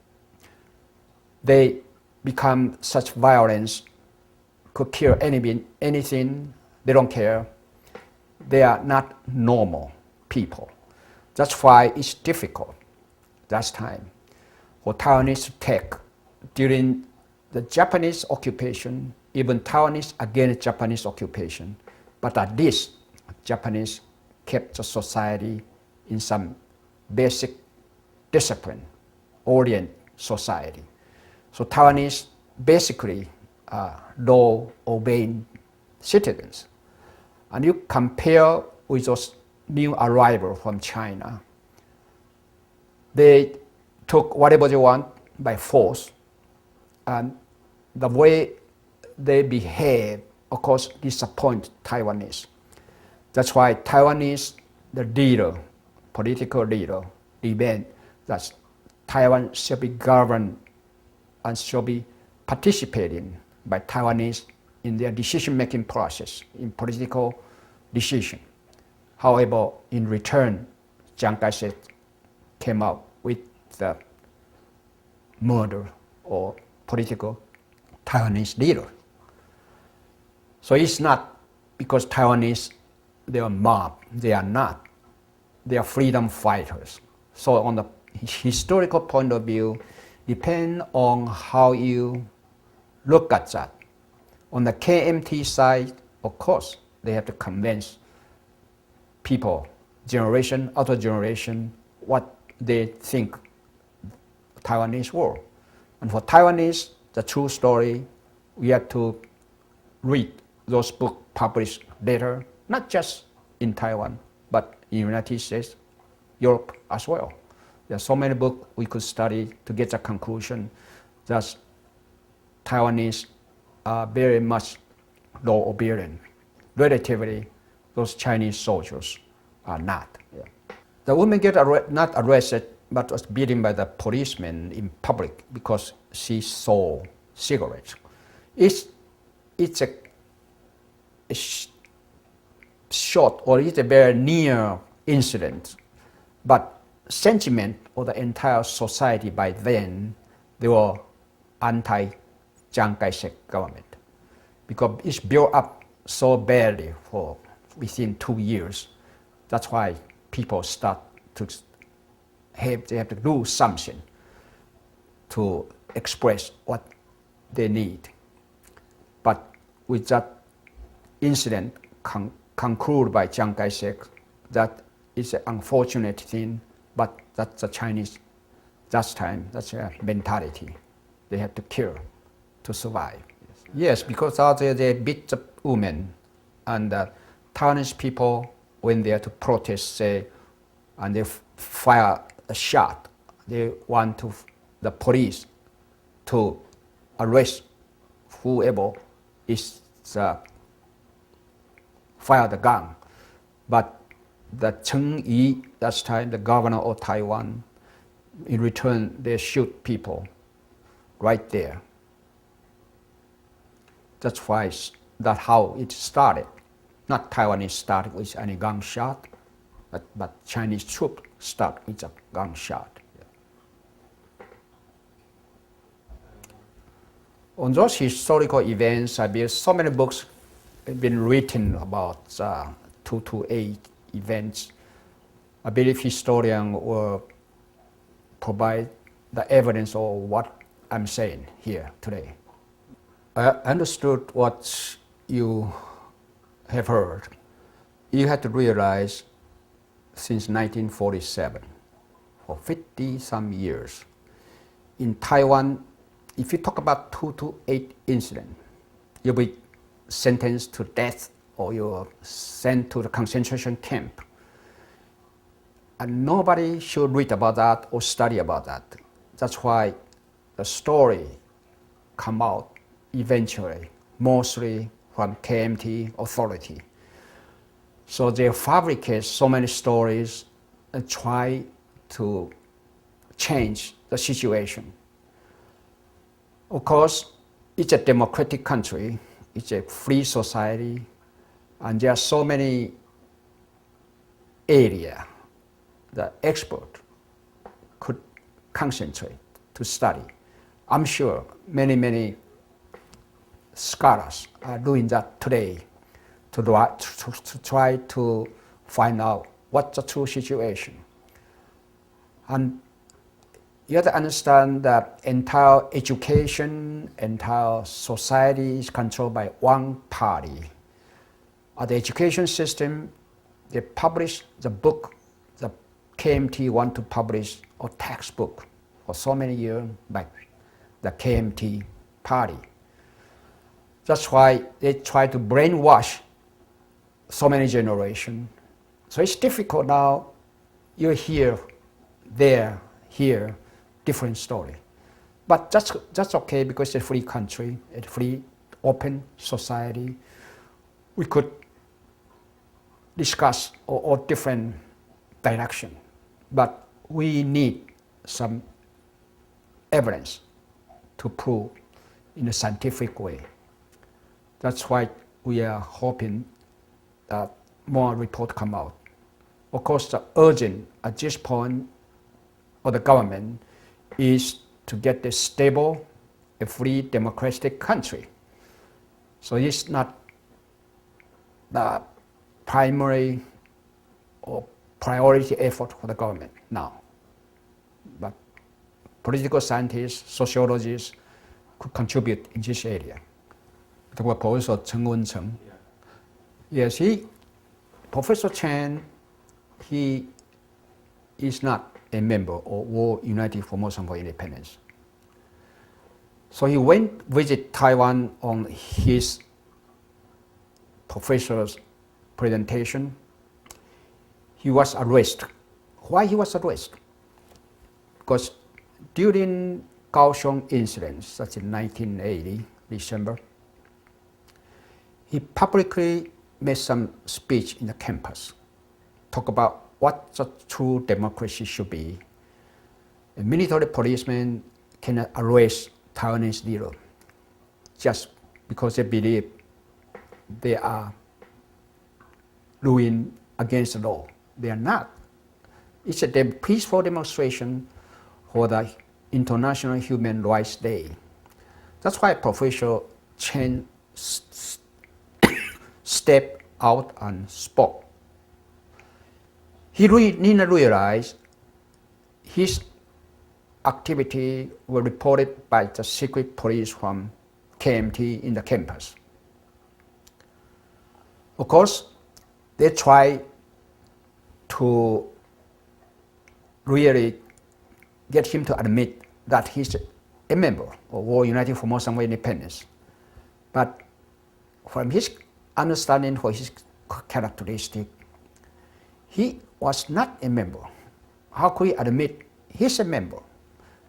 they become such violence, could kill anything, they don't care. They are not normal people. That's why it's difficult that time for Taiwanese to take during the Japanese occupation, even Taiwanese against Japanese occupation. But at least Japanese kept the society in some basic discipline, orient society. So Taiwanese basically law-obeying citizens. And you compare with those new arrivals from China, they took whatever they want by force, and the way they behave, of course, disappoint Taiwanese. That's why Taiwanese, the leader, political leader, demand that Taiwan should be governed and should be participating by Taiwanese in their decision-making process, in political decision. However, in return, Chiang Kai-shek came out with the murder or political Taiwanese leader. So it's not because Taiwanese, they are mob. They are not. They are freedom fighters. So on the historical point of view, depend on how you look at that. On the KMT side, of course, they have to convince people, generation after generation, what they think Taiwanese were. And for Taiwanese, the true story, we have to read those books published later, not just in Taiwan, but in the United States, Europe as well. There are so many books we could study to get the conclusion that Taiwanese are very much law-obedient. Relatively, those Chinese soldiers are not. Yeah. The woman get not arrested, but was beaten by the policeman in public because she sold cigarettes. It's a short or it's a very near incident, but sentiment of the entire society by then, they were anti-Chiang Kai-shek government because it's built up so badly for within 2 years. That's why people start to they have to do something to express what they need. But with that incident concluded by Chiang Kai-shek, that is an unfortunate thing, but that's the Chinese, that time, that's their mentality. They have to kill to survive. Yes, because out there they beat the women, and Taiwanese people, when they are to protest, say, and they fire a shot, they want the police to arrest whoever is fire the gun. But the Cheng Yi, that time the governor of Taiwan, in return they shoot people right there. That's why that's how it started. Not Taiwanese started with any gunshot, but Chinese troops start with a gunshot. On those historical events, I believe so many books have been written about 228 events. I believe historians will provide the evidence of what I'm saying here today. I understood what you have heard. You have to realize since 1947, for 50-some years, in Taiwan, if you talk about 228 incident, you'll be sentenced to death or you're sent to the concentration camp. And nobody should read about that or study about that. That's why the story come out eventually, mostly from KMT authority. So they fabricate so many stories and try to change the situation. Of course, it's a democratic country, it's a free society, and there are so many areas that experts could concentrate to study. I'm sure many scholars are doing that today to try to find out what's the true situation. And you have to understand that entire education, entire society is controlled by one party. The education system, they publish the book, the KMT want to publish a textbook for so many years by the KMT Party. That's why they try to brainwash so many generations. So it's difficult now. You hear, there, here, different story. But that's okay because it's a free country, a free, open society. We could discuss all different direction, but we need some evidence to prove in a scientific way. That's why we are hoping that more reports come out. Of course, the urgent at this point of the government is to get a stable, a free, democratic country. So it's not the primary or priority effort for the government now. But political scientists, sociologists could contribute in this area. Professor Chen Wen-cheng. Yes, Professor Chen, he is not a member of World United Formosans for Independence. So he went visit Taiwan on his professor's presentation. He was arrested. Why he was arrested? Because during Kaohsiung incidents, that's in 1980, December, he publicly made some speech in the campus, talk about what the true democracy should be. A military policeman cannot arrest Taiwanese leader just because they believe they are doing against the law. They are not. It's a peaceful demonstration for the International Human Rights Day. That's why Professor Chen stepped out and spoke. He didn't realize his activity were reported by the secret police from KMT in the campus. Of course, they try to really get him to admit that he's a member of World United Formosans for Independence. But from his understanding for his characteristic, he was not a member. How could he admit he's a member?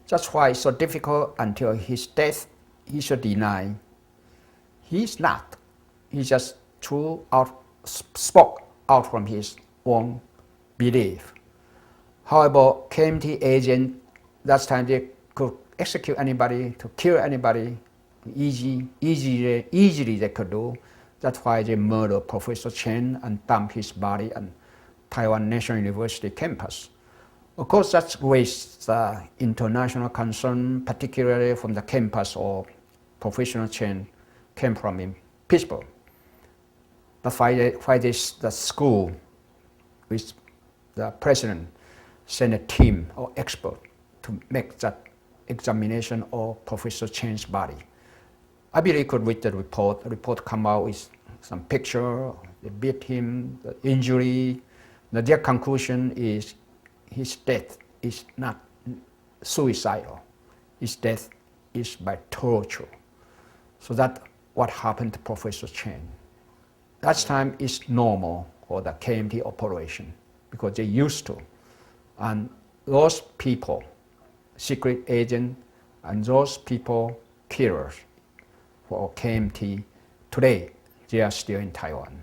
That's why it's so difficult until his death, he should deny he's not. He just spoke out from his own belief. However, KMT agent, that time they could execute anybody, to kill anybody, easily they could do. That's why they murdered Professor Chen and dumped his body on Taiwan National University campus. Of course, that raised international concern, particularly from the campus of Professor Chen came from in Pittsburgh. That's why the school, with the president, sent a team of experts to make that examination of Professor Chen's body. I believe you could read the report. The report come out with some picture, they beat him, the injury. Their conclusion is his death is not suicidal. His death is by torture. So that's what happened to Professor Chen. That time is normal for the KMT operation because they used to. And those people, secret agents, and those people, killers for KMT, today they are still in Taiwan.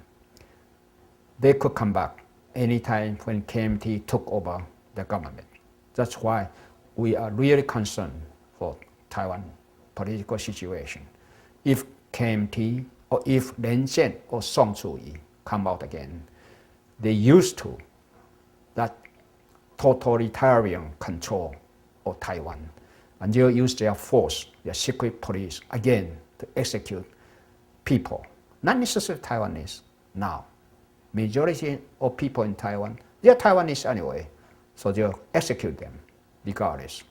They could come back anytime when KMT took over the government. That's why we are really concerned for Taiwan political situation. If KMT or if Ren Jian or Song Tzu-yi come out again, they used to that totalitarian control of Taiwan, and they'll use their force, their secret police, again to execute people, not necessarily Taiwanese now. Majority of people in Taiwan, they're Taiwanese anyway, so they'll execute them. regardless.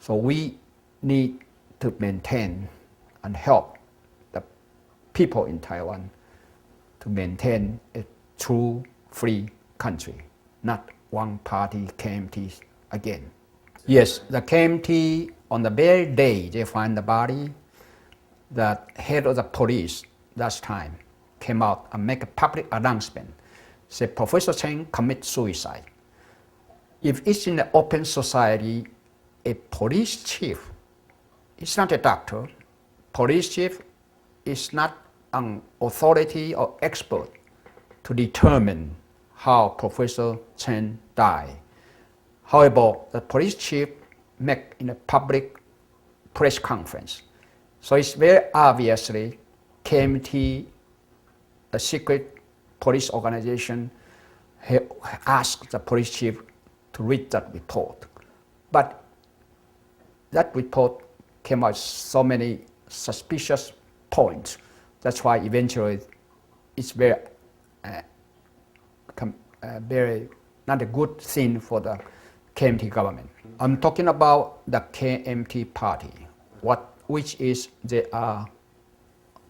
So we need to maintain and help the people in Taiwan to maintain a true free country, not one party KMT again. Yes, the KMT, on the very day they find the body, the head of the police that time came out and make a public announcement, say Professor Chen commit suicide. If it's in an open society, a police chief, it's not a doctor, police chief is not an authority or expert to determine how Professor Chen died. However, the police chief make in a public press conference. So it's very obviously KMT, a secret police organization, asked the police chief to read that report. But that report came out so many suspicious points. That's why eventually it's very not a good thing for the KMT government. I'm talking about the KMT Party, which is they are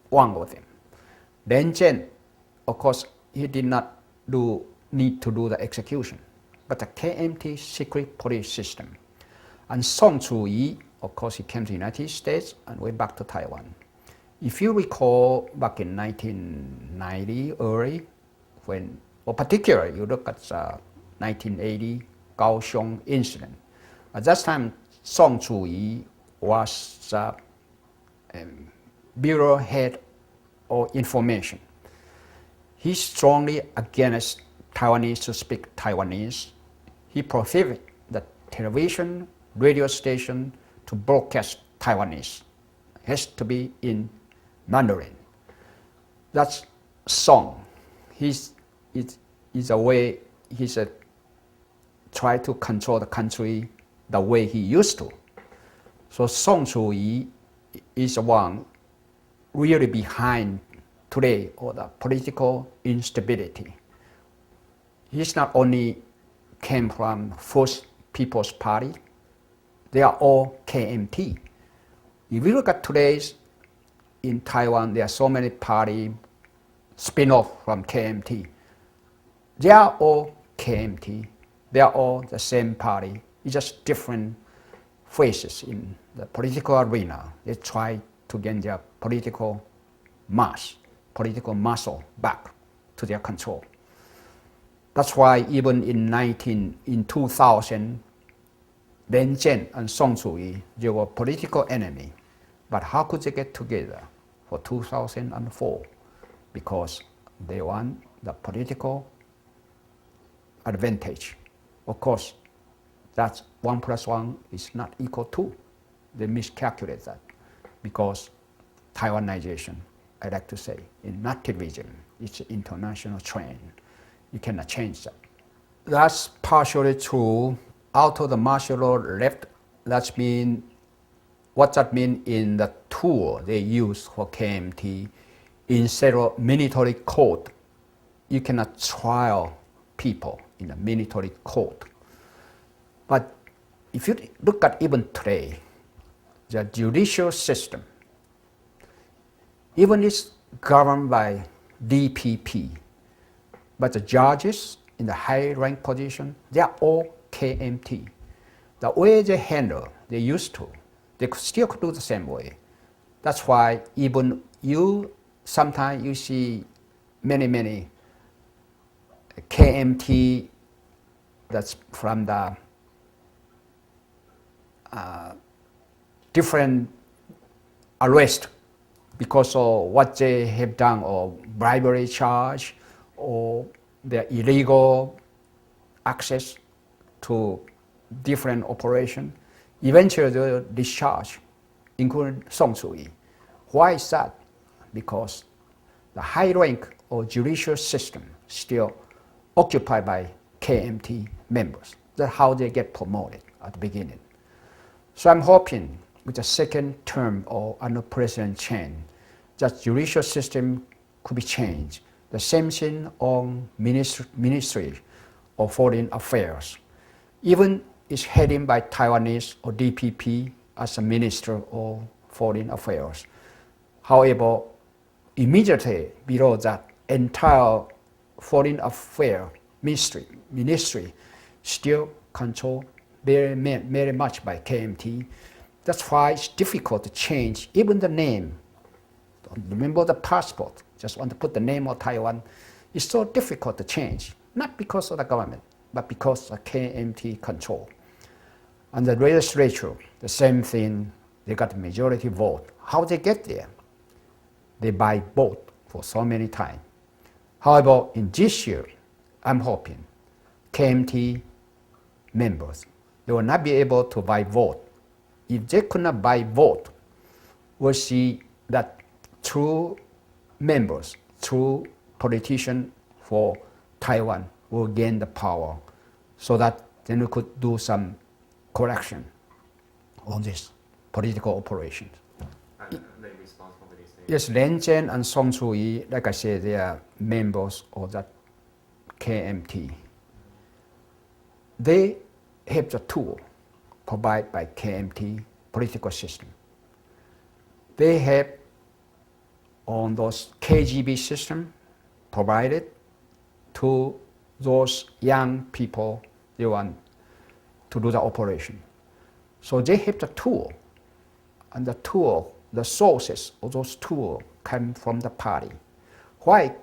one of them. Then Chen, of course, he did not need to do the execution, but the KMT secret police system. And Song Chu-yi, of course, he came to the United States and went back to Taiwan. If you recall, back in 1990, early, or particularly you look at 1980 Kaohsiung incident. At that time, Song Chu-yi was bureau head of information. He's strongly against Taiwanese to speak Taiwanese. He prohibited the television, radio station to broadcast Taiwanese. It has to be in Mandarin. That's Song. It's a way he said try to control the country the way he used to. So Song Chu-yi is the one really behind today or the political instability. He's not only came from First People's Party, they are all KMT. If you look at today's in Taiwan, there are so many parties spin-off from KMT. They are all KMT. They are all the same party. It's just different faces in the political arena. They try to gain their political muscle back to their control. That's why even in 2000, Ren Chen and Song Chu-yi, they were political enemy. But how could they get together for 2004? Because they want the political advantage. Of course, that's 1 + 1 is not equal to. They miscalculate that because Taiwanization, I like to say, is not television. It's an international trend. You cannot change that. That's partially true. Out of the martial law left, what that means in the tool they use for KMT, instead of military court, you cannot trial people in a military court. But if you look at even today, the judicial system, even it's governed by DPP, but the judges in the high rank position, they are all KMT. The way they handle, they used to, they still could do the same way. That's why even sometimes you see many KMT that's from the different arrest because of what they have done or bribery charge or their illegal access to different operation. Eventually they're discharged, including Song Chu-yi. Why is that? Because the high rank or judicial system still occupied by KMT members. That's how they get promoted at the beginning. So I'm hoping with the second term of under President Chen, that judicial system could be changed. The same thing on Ministry of Foreign Affairs. Even is headed by Taiwanese or DPP as a Minister of Foreign Affairs. However, immediately below that, entire Foreign Affairs ministry still controlled very much by KMT. That's why it's difficult to change even the name. Don't remember the passport, just want to put the name of Taiwan. It's so difficult to change, not because of the government, but because of KMT control. And the legislature, the same thing, they got the majority vote. How they get there? They buy vote for so many times. However, in this year, I'm hoping KMT members, they will not be able to buy vote. If they could not buy vote, we'll see that true members, true politicians for Taiwan will gain the power so that then we could do some correction on this political operations. Are they responsible for these things? Yes, Ren Chen and Song Sui, like I said, they are members of that KMT. They have the tool provided by KMT political system. They have on those KGB system provided to those young people they want to do the operation. So they have the tool, and the tool, the sources of those tools come from the party. Why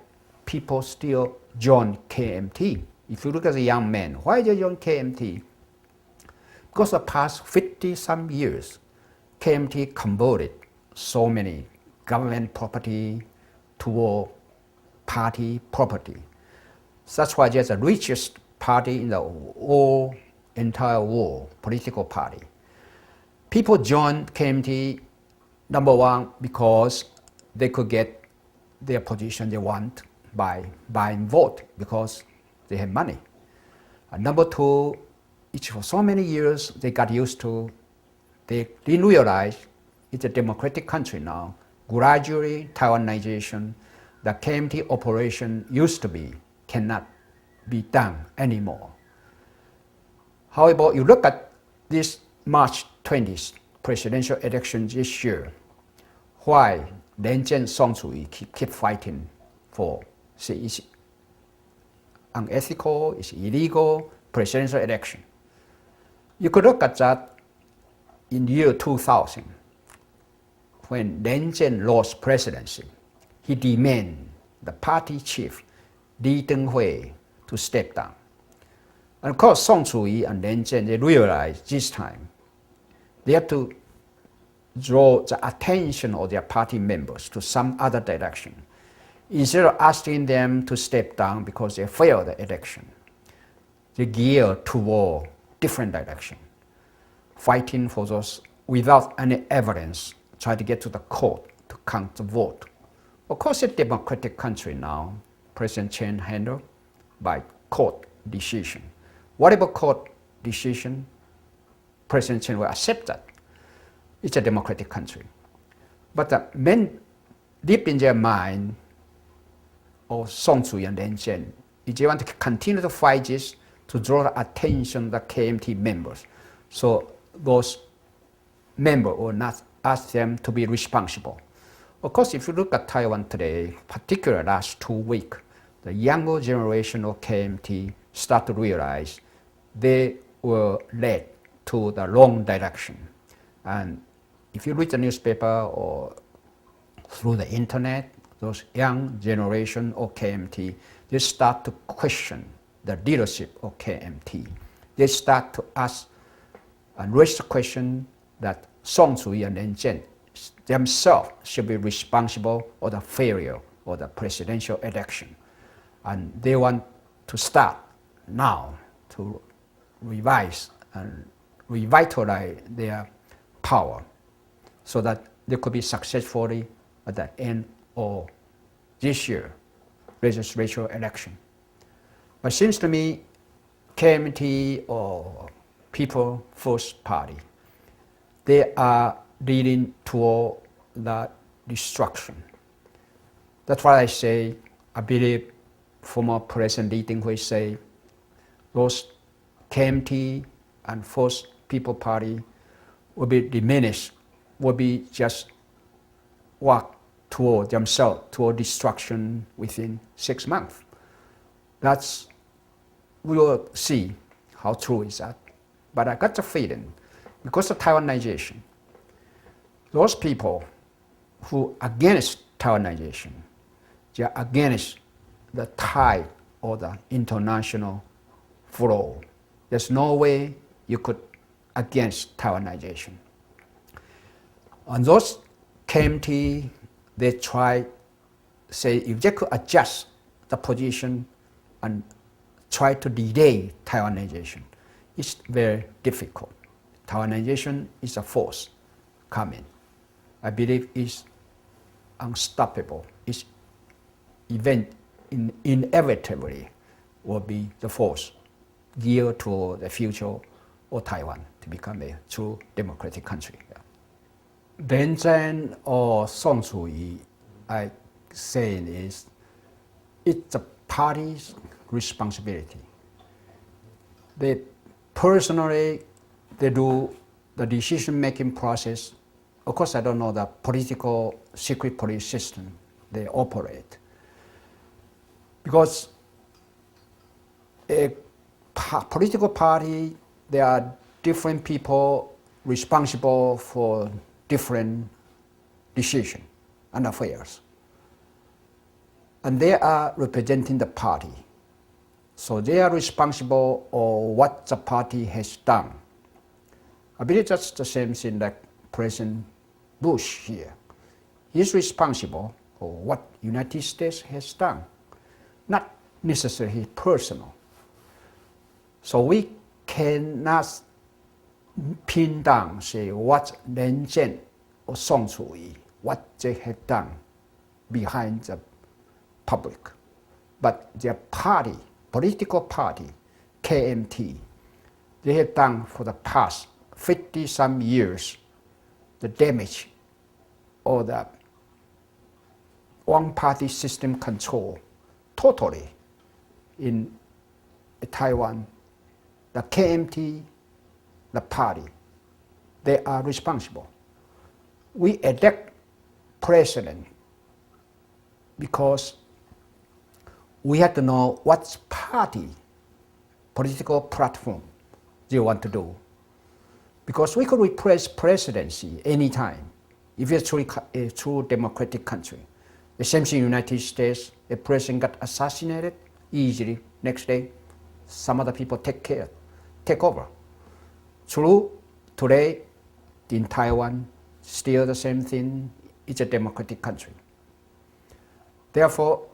people still join KMT? If you look at the young men, why they join KMT? Because the past 50-some years, KMT converted so many government property to party property. That's why they're the richest party in the entire world, political party. People join KMT, number one, because they could get their position they want by buying vote because they have money. And number two, for so many years they got used to, they didn't realize it's a democratic country now. Gradually, Taiwanization, the KMT operation used to be, cannot be done anymore. However, you look at this March 20th presidential election this year, why Ren Chen Song Sui keep fighting for, say, it's unethical, it's illegal presidential election. You could look at that in the year 2000, when Ren Chen lost presidency. He demanded the party chief, Li Denghui, to step down. And of course, Song Sui and Ren Chen, they realized this time they have to draw the attention of their party members to some other direction. Instead of asking them to step down because they failed the election, they gear toward different direction, fighting for those without any evidence, try to get to the court to count the vote. Of course, it's a democratic country now. President Chen handled by court decision. Whatever court decision, President Chen will accept that. It's a democratic country. But the men deep in their mind, of Song Sui and Ren Chen, if they want to continue to fight this, to draw the attention of the KMT members, so those members will not ask them to be responsible. Of course, if you look at Taiwan today, particularly last 2 weeks, the younger generation of KMT start to realize they were led to the wrong direction. And if you read the newspaper or through the internet, those young generation of KMT, they start to question the leadership of KMT. They start to ask and raise the question that Song Sui and Ren Chen themselves should be responsible for the failure of the presidential election. And they want to start now to revise and revitalize their power so that they could be successfully at the end of this year legislature election. But seems to me KMT or People First Party, they are leading toward the destruction. That's why I say, I believe former President Li Denghui say, those KMT and First People Party will be diminished, will be just walk toward themselves, toward destruction within 6 months. That's, we will see how true is that. But I got the feeling, because of Taiwanization, those people who are against Taiwanization, they are against the tide or the international flow. There's no way you could against Taiwanization. And those KMT, they try, say, if they could adjust the position and try to delay Taiwanization, it's very difficult. Taiwanization is a force coming. I believe it's unstoppable. It's inevitably will be the force geared to the future of Taiwan to become a true democratic country. Ren Zhen or Song Sui-yi, I say is, it's the party's responsibility. They personally, they do the decision-making process. Of course, I don't know the political secret police system they operate. Because a political party, there are different people responsible for different decisions and affairs. And they are representing the party. So they are responsible for what the party has done. I believe that's the same thing like President Bush here. He's responsible for what United States has done, not necessarily personal. So we cannot pin down, say, what Ren Zhen or Song Sui-yi, what they have done behind the public. But their party, political party, KMT, they have done for the past 50-some years the damage or the one-party system control totally in Taiwan. The KMT, the party, they are responsible. We elect president because we have to know what party, political platform they want to do. Because we could replace presidency anytime if it's a true democratic country. The same thing in the United States, a president got assassinated, easily, next day, some other people take over. True, today in Taiwan, still the same thing, it's a democratic country. Therefore,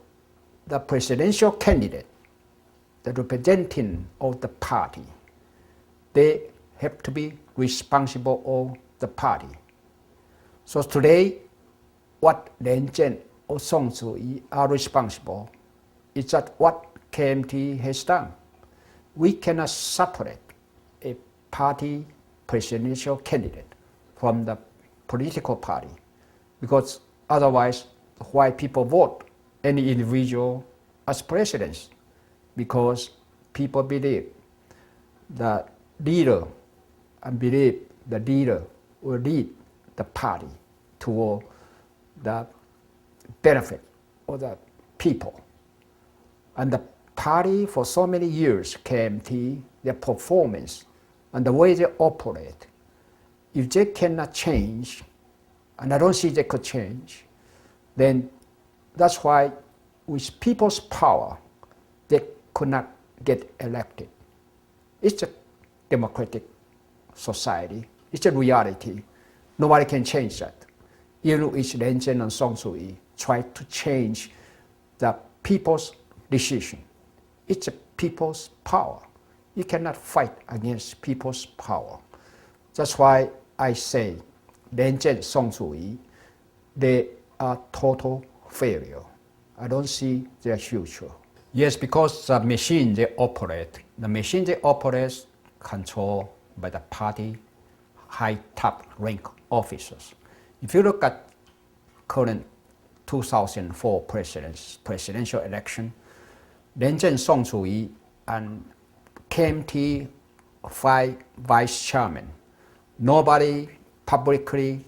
the presidential candidate, the representative of the party, they have to be responsible of the party. So today, what Ren Zhen or Song Sui-yi are responsible is that what KMT has done. We cannot separate a party presidential candidate from the political party, because otherwise, why people vote any individual as president? Because people believe the leader and believe the leader will lead the party toward the benefit of the people. And the party for so many years, KMT, their performance and the way they operate, if they cannot change, and I don't see they could change, then that's why with people's power, they could not get elected. It's a democratic society. It's a reality. Nobody can change that. Even if Ren Zhen and Song Sui-yi try to change the people's decision, it's a people's power. You cannot fight against people's power. That's why I say Ren Zhen, Song Sui-yi, they are total failure. I don't see their future. Yes, because the machine they operate, controlled by the party high top rank officers. If you look at current 2004 presidential election, Ren Zhen, Song Sui-yi and KMT 5 vice chairmen. Nobody publicly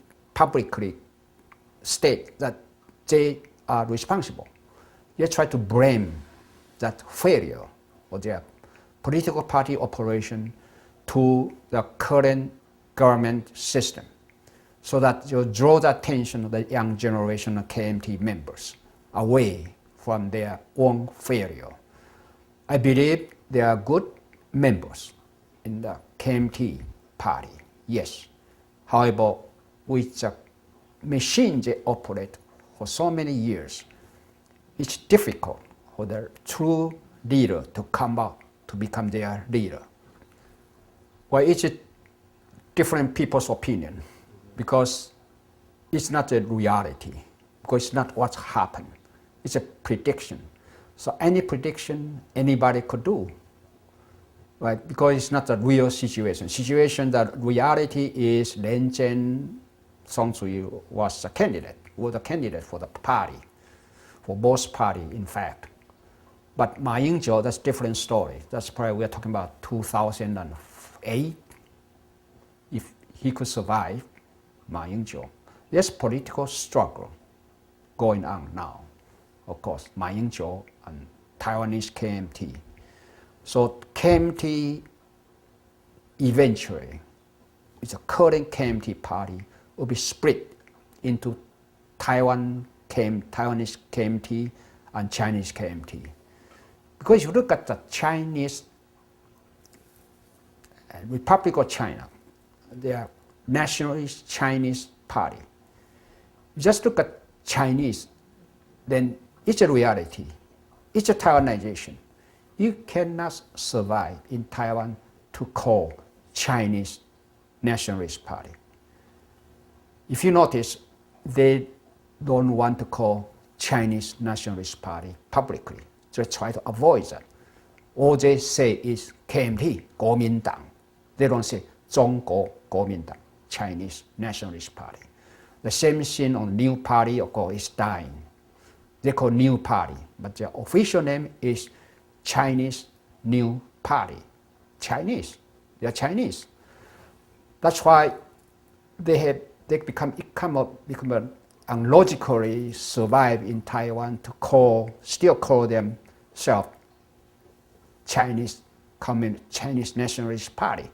state that they are responsible. They try to blame that failure of their political party operation to the current government system, so that you draw the attention of the young generation of KMT members away from their own failure. I believe there are good members in the KMT Party, yes. However, with the machine they operate for so many years, it's difficult for the true leader to come out to become their leader. Well, it's a different people's opinion, because it's not a reality, because it's not what's happened. It's a prediction. So any prediction anybody could do, right? Because it's not a real situation. That reality is Ren Chen Song-Sui was the candidate for the party, for both parties, in fact. But Ma Ying-jeou, that's a different story. That's probably, we're talking about 2008. If he could survive, Ma Ying-jeou. There's political struggle going on now. Of course, Ma Ying-jeou and Taiwanese KMT. So KMT eventually, with the current KMT party, will be split into Taiwanese KMT and Chinese KMT. Because if you look at the Chinese Republic of China, their nationalist Chinese party, just look at Chinese, then it's a reality. It's a Taiwanization. You cannot survive in Taiwan to call Chinese Nationalist Party. If you notice, they don't want to call Chinese Nationalist Party publicly. They try to avoid that. All they say is KMT, 国民党. They don't say 中国国民党, Chinese Nationalist Party. The same thing on New Party, of course, is dying. They call New Party, but their official name is Chinese New Party. Chinese. They're Chinese. That's why they become unlogically survive in Taiwan to still call themselves Chinese Nationalist Party.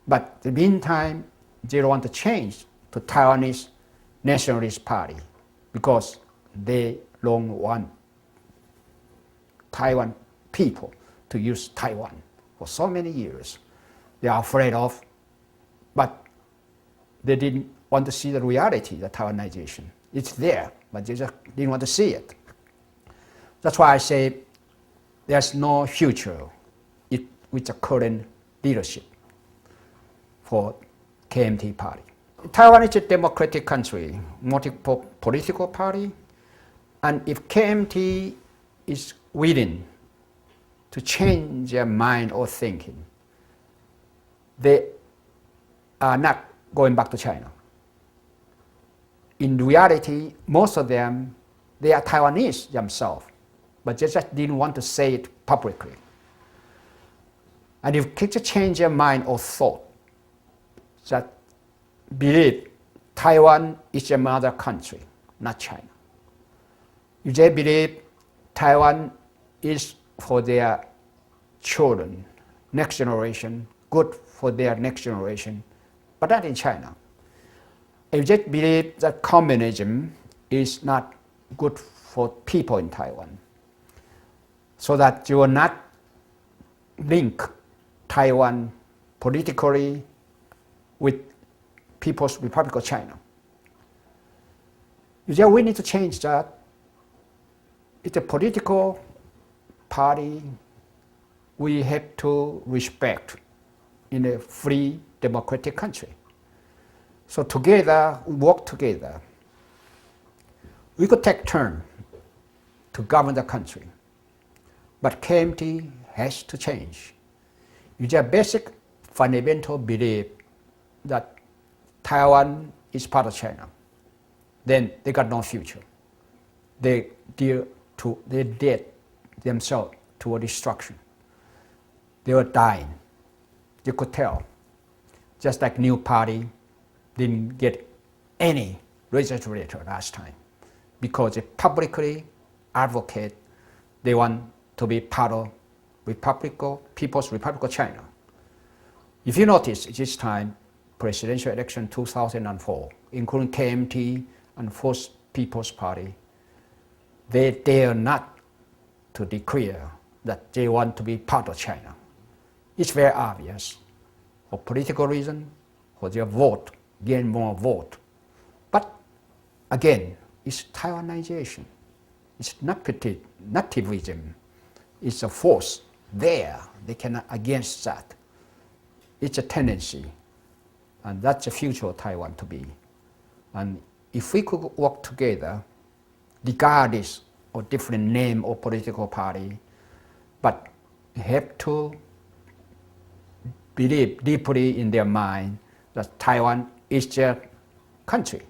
But in the meantime, they don't want to change to Taiwanese Nationalist Party because they don't want Taiwan people to use Taiwan for so many years. They are afraid of, but they didn't want to see the reality, the Taiwanization. It's there, but they just didn't want to see it. That's why I say there's no future with the current leadership for KMT Party. Taiwan is a democratic country, multiple political party, and if KMT is willing to change their mind or thinking, they are not going back to China. In reality, most of them, they are Taiwanese themselves, but they just didn't want to say it publicly. And if kids change their mind or thought, that believe Taiwan is a mother country, not China. If they believe Taiwan is for their children, next generation, good for their next generation, but not in China. If they believe that communism is not good for people in Taiwan, so that you will not link Taiwan politically with People's Republic of China. If they are willing to change that, it's a political party we have to respect in a free democratic country. So together, we work together. We could take turn to govern the country. But KMT has to change. If their basic fundamental belief that Taiwan is part of China, then they got no future. They dead themselves to a destruction. They were dying. you could tell. Just like New Party didn't get any legislator last time because they publicly advocate they want to be part of People's Republic of China. If you notice, this time, presidential election 2004, including KMT and First People's Party, they dare not to declare that they want to be part of China. It's very obvious. For political reason, for their vote, gain more vote. But again, it's Taiwanization. It's not nativism. It's a force there. They cannot against that. It's a tendency. And that's the future of Taiwan to be. And if we could work together, regardless of different name or political party, but have to believe deeply in their mind that Taiwan is their country.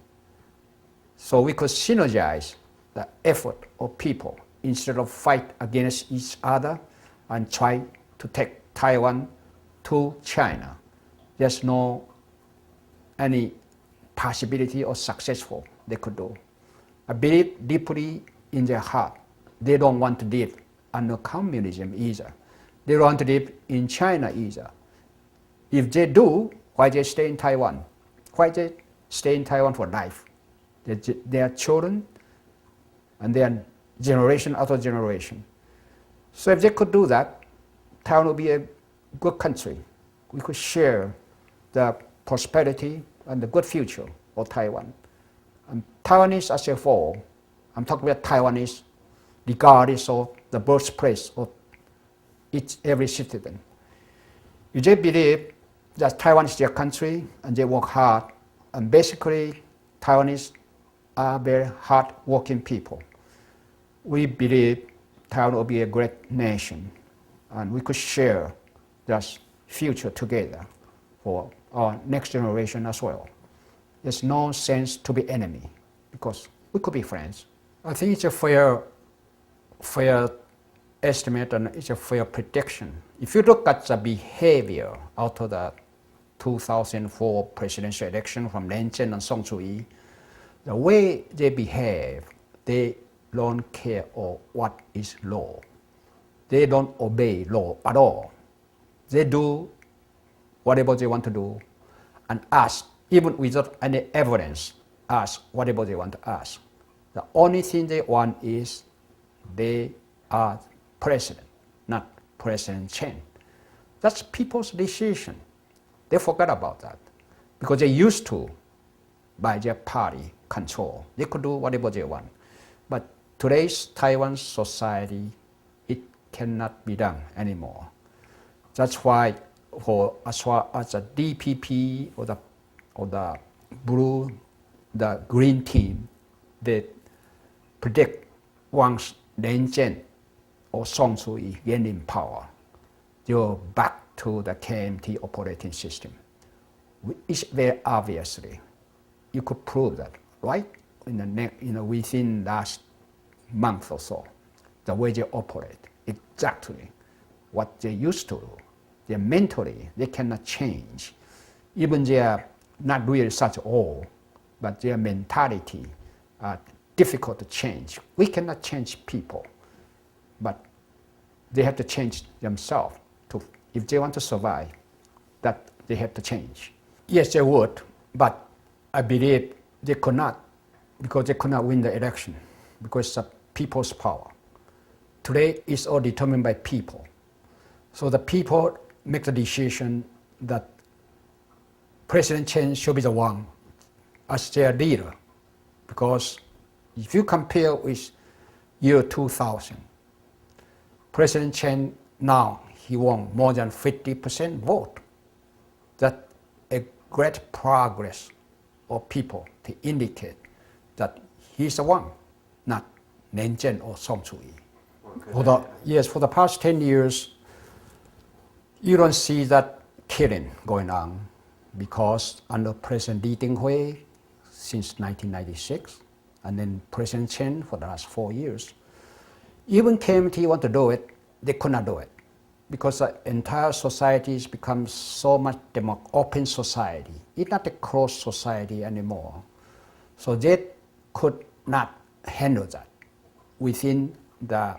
So we could synergize the effort of people instead of fight against each other and try to take Taiwan to China. There's no any possibility or successful they could do. I believe deeply in their heart. They don't want to live under communism either. They don't want to live in China either. If they do, why they stay in Taiwan? Why they stay in Taiwan for life? Their children and their generation after generation. So if they could do that, Taiwan would be a good country. We could share the prosperity and the good future of Taiwan. And Taiwanese as a whole, I'm talking about Taiwanese regardless of the birthplace of every citizen. If they believe that Taiwan is their country and they work hard, and basically Taiwanese are very hard-working people. We believe Taiwan will be a great nation and we could share this future together for our next generation as well. There's no sense to be enemy because we could be friends. I think it's a fair estimate and it's a fair prediction. If you look at the behavior out of the 2004 presidential election from Len Chen and Song Sui, the way they behave, they don't care of what is law. They don't obey law at all. They do whatever they want to do and ask, even without any evidence, ask whatever they want to ask. The only thing they want is they are president, not President Chen. That's people's decision. They forgot about that because they used to, by their party control, they could do whatever they want. But today's Taiwan society, it cannot be done anymore. That's why for as far as the DPP or the blue, the green team, they predict once Len Chen or Song Sui gain in power, they'll back to the KMT operating system. It's very obviously, you could prove that, right? Within last month or so, the way they operate, exactly what they used to do. They're mentally, they cannot change. Even they are not really such old, but their mentality are difficult to change. We cannot change people, but they have to change themselves. If they want to survive, that they have to change. Yes, they would, but I believe they could not, because they could not win the election, because of people's power. Today, it's all determined by people. So the people make the decision that President Chen should be the one as their leader, because if you compare with year 2000, President Chen now, he won more than 50% vote. That's a great progress of people to indicate that he's the one, not Len Chen or Song Sui. For the past 10 years, you don't see that killing going on because under President Lee Teng-hui since 1996, and then President Chen for the last 4 years, even KMT want to do it, they could not do it because the entire society has become so much open society. It's not a closed society anymore. So they could not handle that within the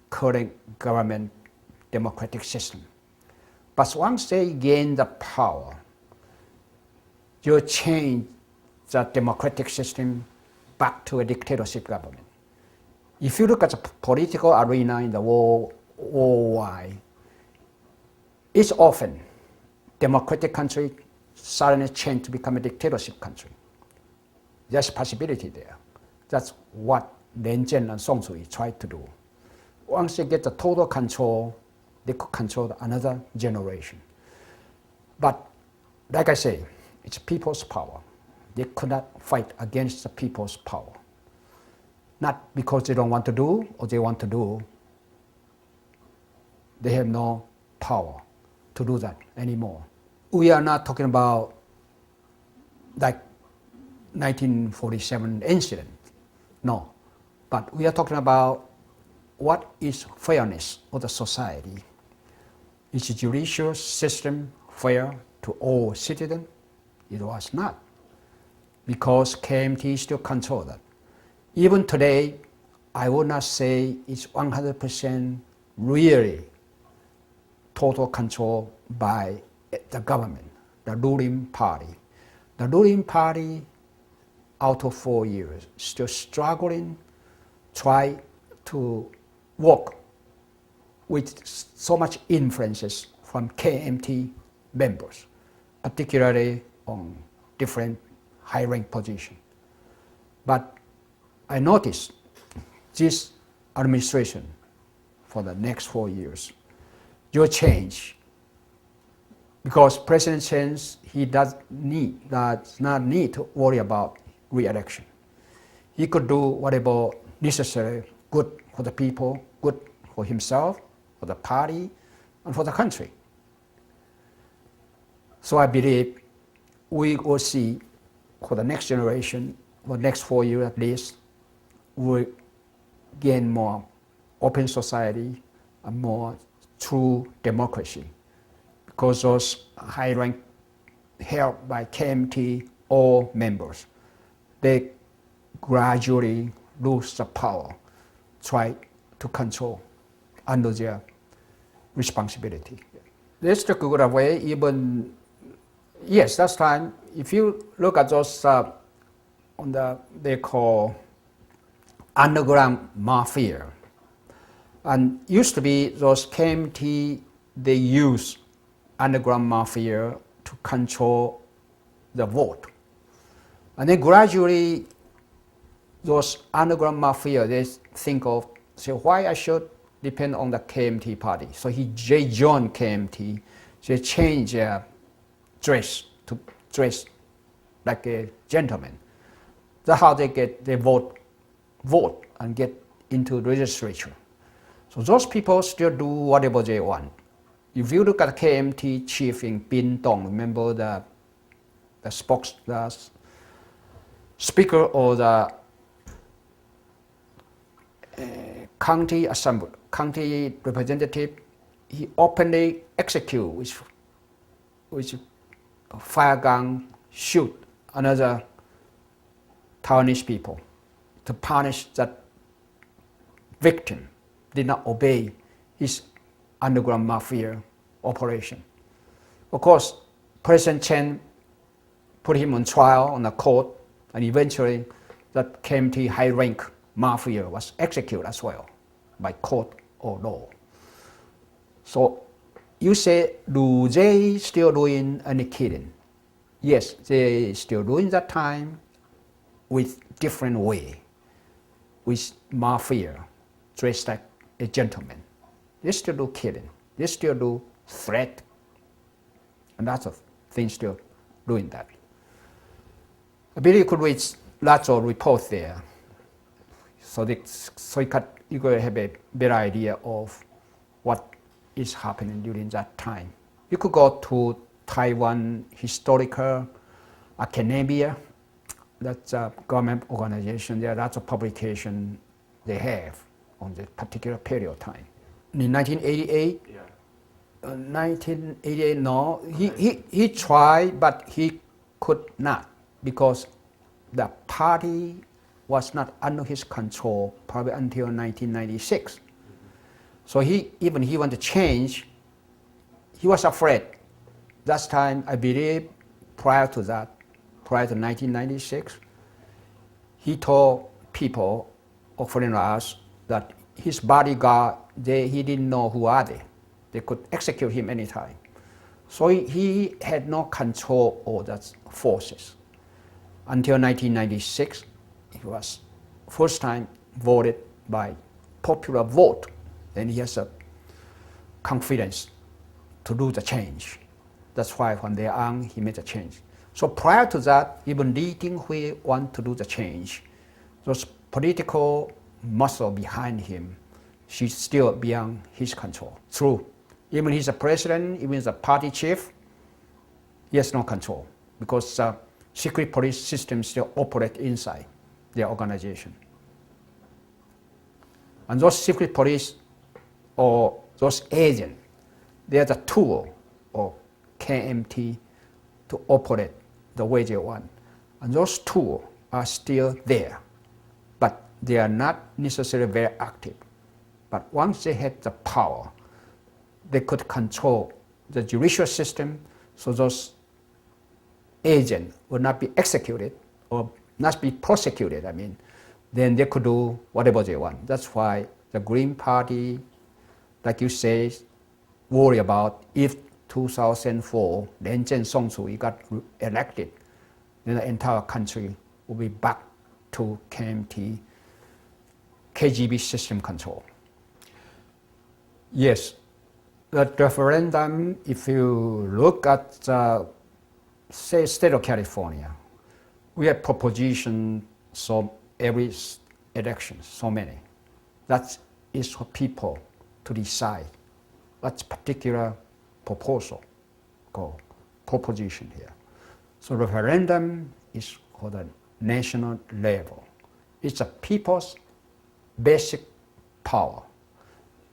current government democratic system. But once they gain the power, you change the democratic system back to a dictatorship government. If you look at the political arena in the worldwide, it's often democratic country suddenly change to become a dictatorship country. There's a possibility there. That's what Ren Jian and Song Sui tried to do. Once they get the total control, they could control another generation. But like I say, it's people's power. They could not fight against the people's power. Not because they don't want to do or they want to do. They have no power to do that anymore. We are not talking about like 1947 incident, no. But we are talking about what is fairness of the society. Is the judicial system fair to all citizens? It was not, because KMT still controls that. Even today, I would not say it's 100% really total control by the government, the ruling party. The ruling party, out of 4 years, still struggling, try to work with so much influences from KMT members, particularly on different high-rank positions. But I noticed this administration for the next 4 years, your change, because President Chen, he does not need to worry about re-election. He could do whatever necessary, good for the people, good for himself, for the party, and for the country. So I believe we will see for the next generation, for the next 4 years at least, we gain more open society and more true democracy, because those high rank held by KMT all members, they gradually lose the power, try to control under their responsibility. Let's take a good away. Even yes, that's time. If you look at those on the they call underground mafia, and used to be those KMT, they use underground mafia to control the vote, and then gradually those underground mafia, they think of, say, why I should depend on the KMT party. So they joined KMT, they change their dress to dress like a gentleman. That's how they vote and get into the legislature. So those people still do whatever they want. If you look at the KMT chief in Bin Dong, remember the speaker of the county assembly, county representative, he openly execute with fire gun shoot another Taiwanese people to punish that victim did not obey his underground mafia operation. Of course, President Chen put him on trial on a court, and eventually that KMT high-rank mafia was executed as well by court or law. So you say, do they still doing any killing? Yes, they still doing that time with different way, with mafia dressed like a gentleman. They still do killing. They still do threat, and lots of things still doing that. I believe you could read lots of reports there, so you could have a better idea of what is happening during that time. You could go to Taiwan Historical Academia. That's a government organization. There are lots of publications they have on this particular period of time. In 1988, 1988, no. He tried, but he could not because the party was not under his control probably until 1996. So he wanted to change. He was afraid. That time, I believe, prior to 1996, he told people, offering us, that his bodyguard, he didn't know who are they. They could execute him anytime. So he had no control over those forces. Until 1996, he was first time voted by popular vote. Then he has a confidence to do the change. That's why from there on, he made a change. So prior to that, even Li Dinghui want to do the change. Those political muscle behind him, she's still beyond his control. True. Even he's a president, even he's a party chief, he has no control because secret police systems still operate inside their organization. And those secret police or those agents, they are the tool of KMT to operate the way they want. And those tools are still there, but they are not necessarily very active. But once they had the power, they could control the judicial system, so those agents would not be executed or not be prosecuted, then they could do whatever they want. That's why the Green Party, like you say, worry about if 2004, Ren Zhen Song Sui got elected, then the entire country will be back to KMT, KGB system control. Yes, the referendum, if you look at, say, state of California, we have propositions so every election, so many. That is for people to decide what particular proposal, proposition here. So referendum is for the national level. It's a people's basic power.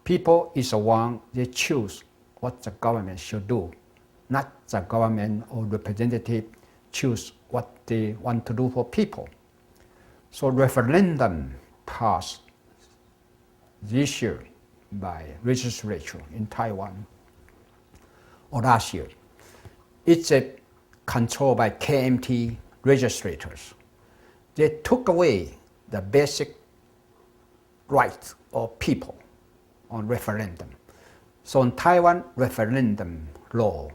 People is the one they choose what the government should do, not the government or representative choose what they want to do for people. So referendum passed this year by legislature in Taiwan, or last year. It's a controlled by KMT legislators. They took away the basic rights of people on referendum. So in Taiwan, referendum law,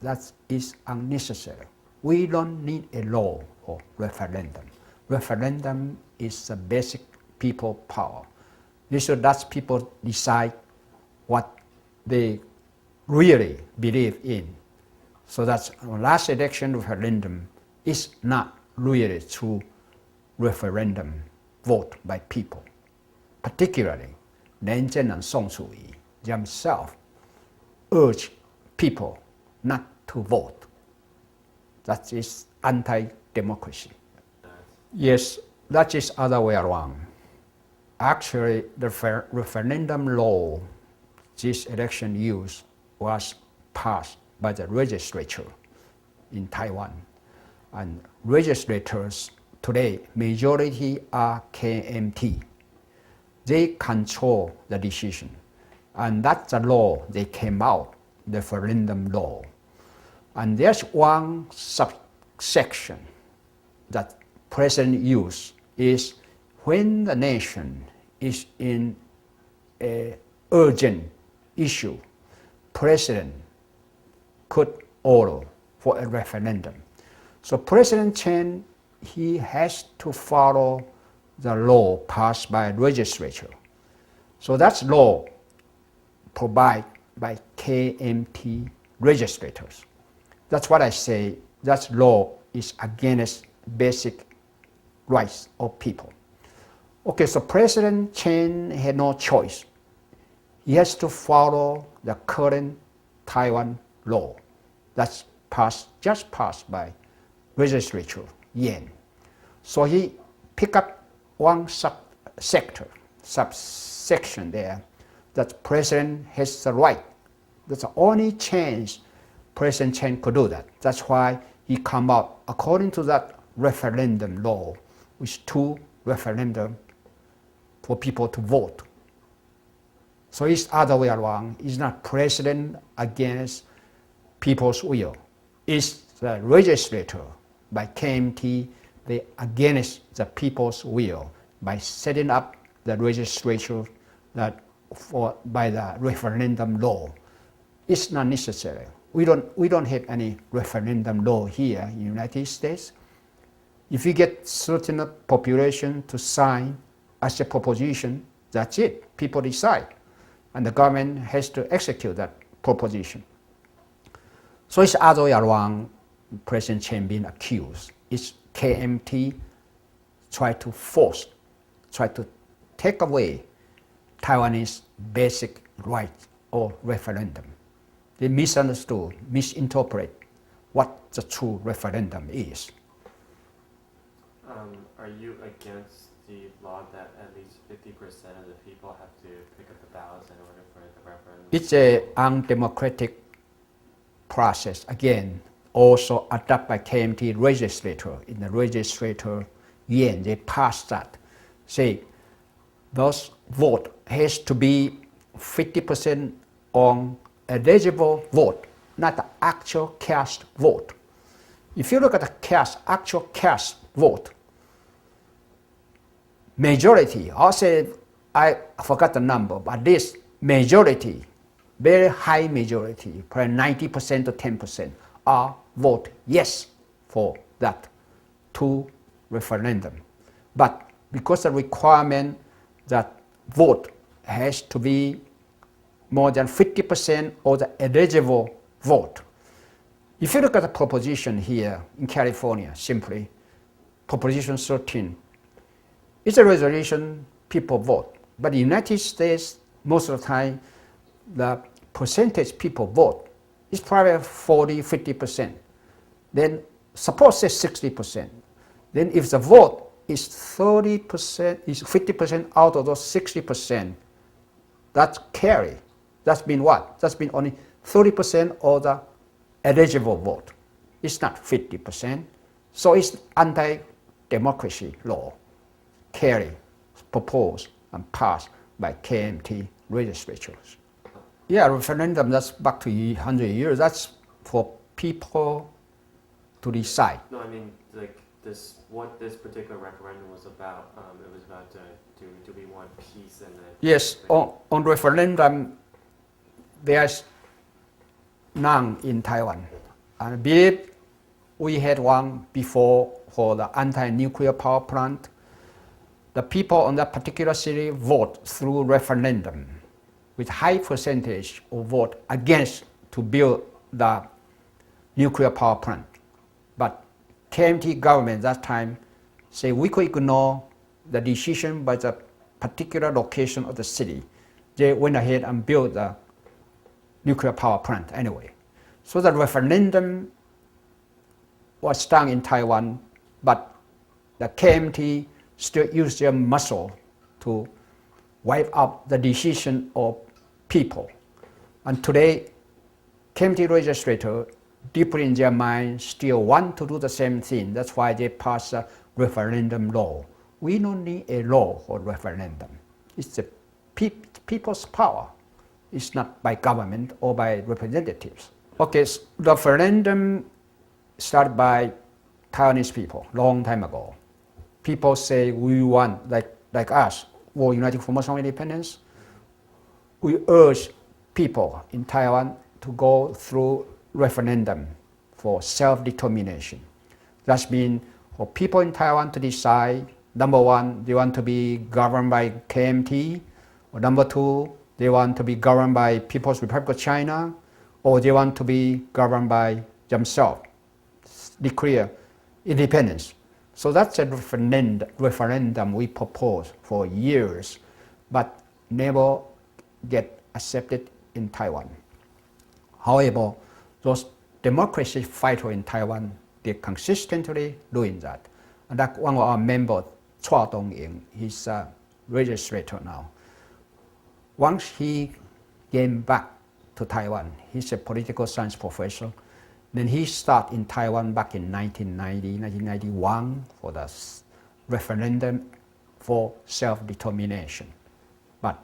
that is unnecessary. We don't need a law for referendum. Referendum is the basic people power. This should let people decide what they really believe in. So that's last election referendum is not really true referendum vote by people. Particularly, Ren Zhen and Song Sui themselves urge people not to vote. That is anti-democracy. Yes, that is other way around. Actually, the referendum law this election used was passed by the legislature in Taiwan. And legislators today, majority are KMT. They control the decision. And that's the law they came out, the referendum law. And there's one subsection that President used is when the nation is in an urgent issue, President could order for a referendum. So President Chen, he has to follow the law passed by legislature. So that's law provided by KMT legislators. That's what I say, that law is against basic rights of people. Okay, so President Chen had no choice. He has to follow the current Taiwan law that's just passed by legislature, Yan. So he picked up one subsection there that President has the right, That's the only chance President Chen could do that. That's why he come out according to that referendum law, with 2 referendum for people to vote. So it's other way around. It's not president against people's will. It's the legislature by KMT, they against the people's will by setting up the legislature that by the referendum law. It's not necessary. We don't have any referendum law here in the United States. If you get certain population to sign as a proposition, that's it. People decide. And the government has to execute that proposition. So it's other way around President Chen being accused. It's KMT try to take away Taiwanese basic right or referendum. They misunderstood, misinterpret what the true referendum is. Are you against the law that at least 50% of the people have to pick up the ballots in order for the referendum? It's an undemocratic process, again, also adopted by KMT legislature. In the legislature, they passed that. Say, those vote has to be 50% on eligible vote, not the actual cast vote. If you look at the actual cast vote, majority, I'll say, I forgot the number, but this majority, very high majority, probably 90% to 10%, are vote yes for that 2 referendum. But because the requirement that vote has to be more than 50% of the eligible vote. If you look at the proposition here in California, simply, Proposition 13, it's a resolution, people vote. But in the United States, most of the time, the percentage people vote is probably 40, 50%. Then suppose say 60%. Then if the vote is 30%, is 50% out of those 60%, that's carry. That's been what? That's been only 30% of the eligible vote. It's not 50%. So it's anti-democracy law, carry, proposed and passed by KMT legislatures. Yeah, referendum, that's back to 100 years. That's for people to decide. No, I mean, like, what this particular referendum was about. It was about do we want peace and yes, on referendum, there's none in Taiwan. I believe we had one before for the anti-nuclear power plant. The people on that particular city vote through referendum with high percentage of vote against to build the nuclear power plant. But KMT government that time say we could ignore the decision by the particular location of the city. They went ahead and built the nuclear power plant anyway. So the referendum was done in Taiwan, but the KMT still used their muscle to wipe out the decision of people. And today, KMT legislature, deeply in their mind, still want to do the same thing. That's why they passed a referendum law. We don't need a law for referendum. It's the people's power. It's not by government or by representatives. Okay, so the referendum started by Taiwanese people long time ago. People say we want, like us, war united Formosans independence. We urge people in Taiwan to go through referendum for self-determination. That means for people in Taiwan to decide, number one, they want to be governed by KMT, or number two, they want to be governed by People's Republic of China, or they want to be governed by themselves, declare independence. So that's a referendum we proposed for years, but never get accepted in Taiwan. However, those democracy fighters in Taiwan, they're consistently doing that. And like one of our members, Chua Dong-ying, he's a legislator now. Once he came back to to Taiwan. He's a political science professor. Then he started in Taiwan back in 1991 for the referendum for self-determination. But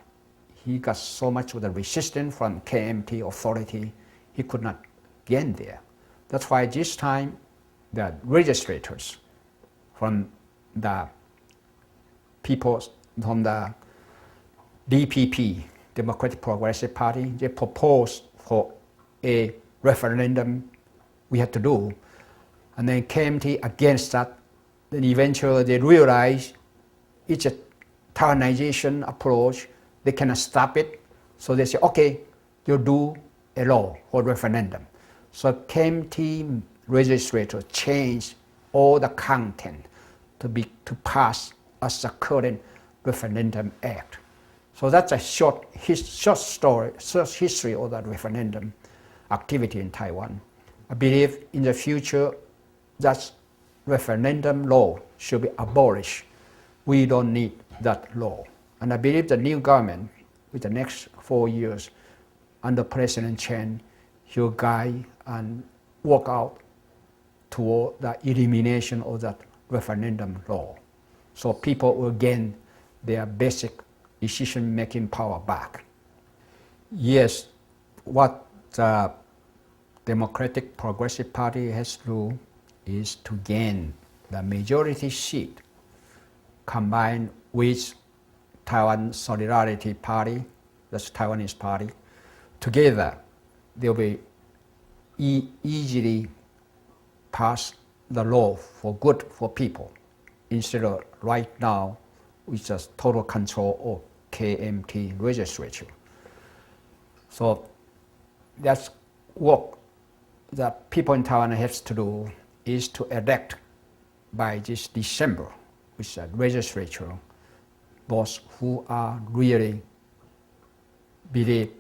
he got so much of the resistance from KMT authority, he could not get there. That's why this time the registrators from the people from the DPP, Democratic Progressive Party, they proposed for a referendum we had to do. And then KMT against that. Then eventually they realized it's a Taiwanization approach. They cannot stop it. So they say, okay, you do a law for referendum. So KMT legislature changed all the content to pass as the current referendum act. So that's a short history of that referendum activity in Taiwan. I believe in the future that referendum law should be abolished. We don't need that law. And I believe the new government, with the next 4 years, under President Chen, he'll guide and work out toward the elimination of that referendum law. So people will gain their basic decision-making power back. Yes, what the Democratic Progressive Party has to do is to gain the majority seat combined with Taiwan Solidarity Party, that's Taiwanese party. Together, they'll be easily pass the law for good for people, instead of right now, with just total control of KMT legislature. So that's what the people in Taiwan have to do, is to elect by this December, with the legislature, those who are really believe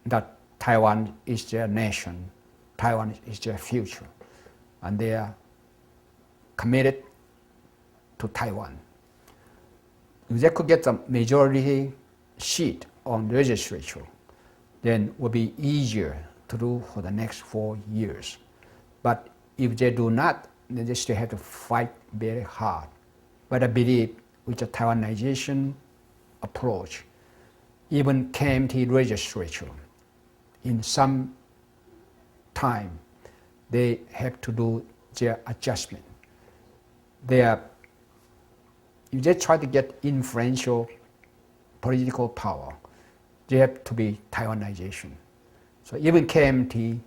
that Taiwan is their nation, Taiwan is their future, and they are committed to Taiwan. If they could get the majority seat on the legislature, then it will be easier to do for the next 4 years. But if they do not, then they still have to fight very hard. But I believe with the Taiwanization approach, even KMT legislature, in some time, they have to do their adjustment. If they try to get influential political power, they have to be Taiwanization. So even KMT,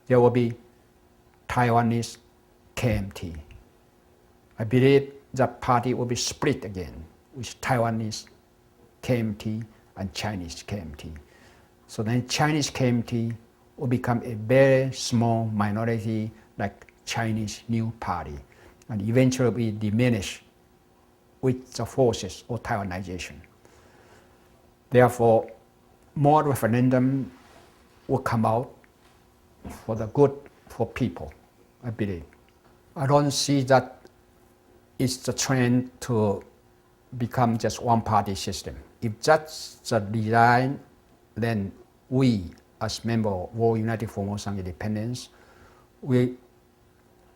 there will be Taiwanese KMT. I believe that party will be split again with Taiwanese KMT and Chinese KMT. So then Chinese KMT will become a very small minority like Chinese New Party, and eventually be diminished with the forces of Taiwanization. Therefore, more referendum will come out for the good for people, I believe. I don't see that it's the trend to become just one-party system. If that's the design, then we, as members of World United Formosans Independence, we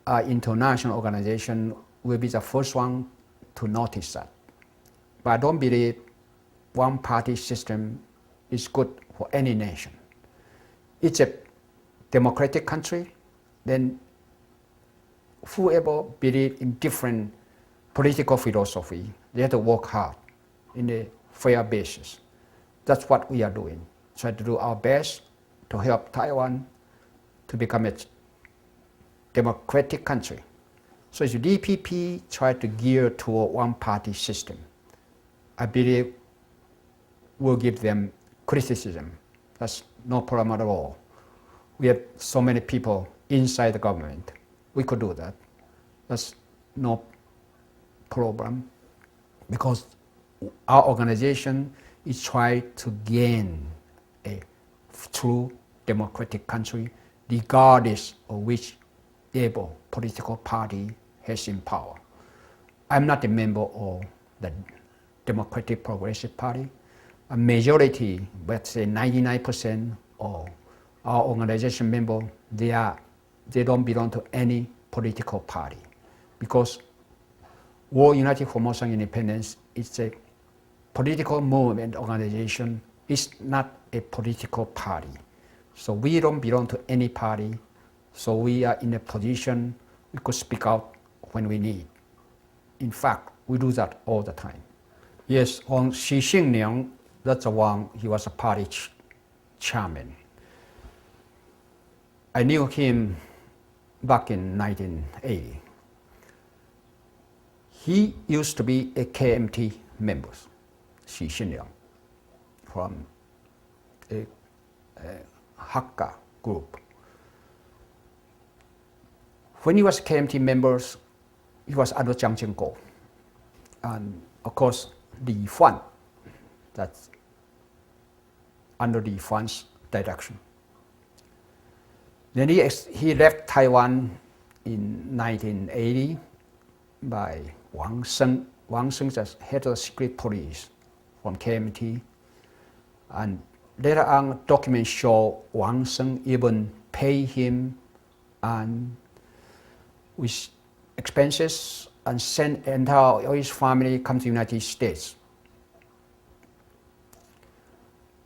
are international organization, will be the first one to notice that. But I don't believe one-party system is good for any nation. It's a democratic country, then whoever believes in different political philosophy, they have to work hard in a fair basis. That's what we are doing. Try to do our best to help Taiwan to become a democratic country. So if the DPP try to gear toward one-party system, I believe we'll give them criticism. That's no problem at all. We have so many people inside the government. We could do that. That's no problem, because our organization is trying to gain a true democratic country, regardless of which able political party has in power. I'm not a member of the Democratic Progressive Party. A majority, let's say 99% of our organization member, they don't belong to any political party, because World United Formosan Independence is a political movement organization. It's not a political party. So we don't belong to any party. So we are in a position we could speak out when we need. In fact, we do that all the time. Yes, on Xi Jinping, that's the one, he was a party chairman. I knew him back in 1980. He used to be a KMT member, Xi Jinping, from a Hakka group. When he was KMT member, he was under Jiang Zeminko. And of course, the fund, that's under the fund's direction. Then he left Taiwan in 1980 by Wang Sheng. Wang Sheng just head of the secret police from KMT. And later on, documents show Wang Sheng even paid him and with expenses and sent entire his family come to the United States.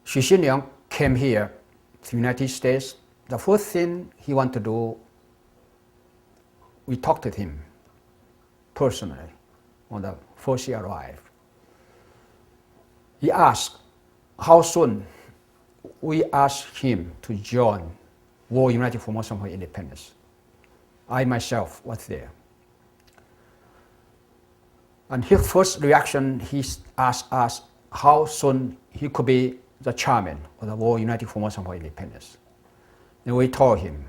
Xi Jinping came here to the United States. The first thing he wanted to do, we talked to him personally on the first he arrived. He asked how soon. We asked him to join World United Formosan for Independence. I myself was there. And his first reaction, he asked us how soon he could be the chairman of the World United Formosan for Independence. And we told him,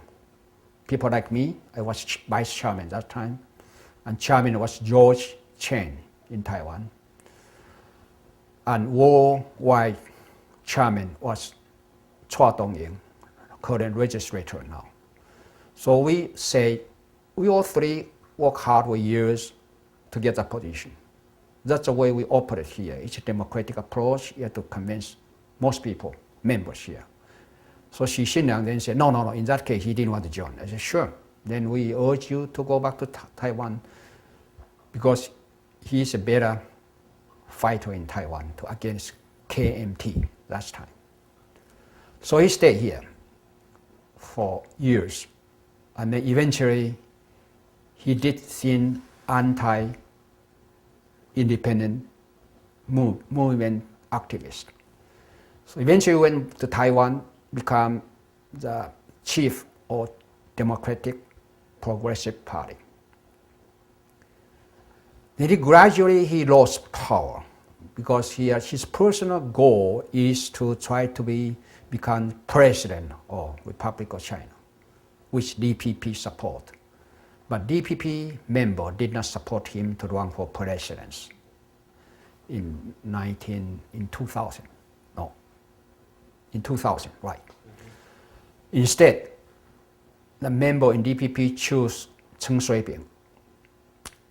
people like me, I was vice chairman that time, and chairman was George Chen in Taiwan. And worldwide chairman was Chua Dong-ying, current registrator now. So we say, we all three work hard for years to get that position. That's the way we operate here. It's a democratic approach. You have to convince most people, members here. So Xi Jinping then said, no, in that case, he didn't want to join. I said, sure. Then we urge you to go back to Taiwan because he's a better fighter in Taiwan against KMT last time. So he stayed here for years. And then eventually, he did seem anti-independent movement activist. So eventually went to Taiwan, become the chief of Democratic Progressive Party. Then gradually he lost power because his personal goal is to try to become president of Republic of China, which DPP support. But DPP member did not support him to run for president in 2000. No, in 2000, right. Mm-hmm. Instead, the member in DPP chose Shui-bian.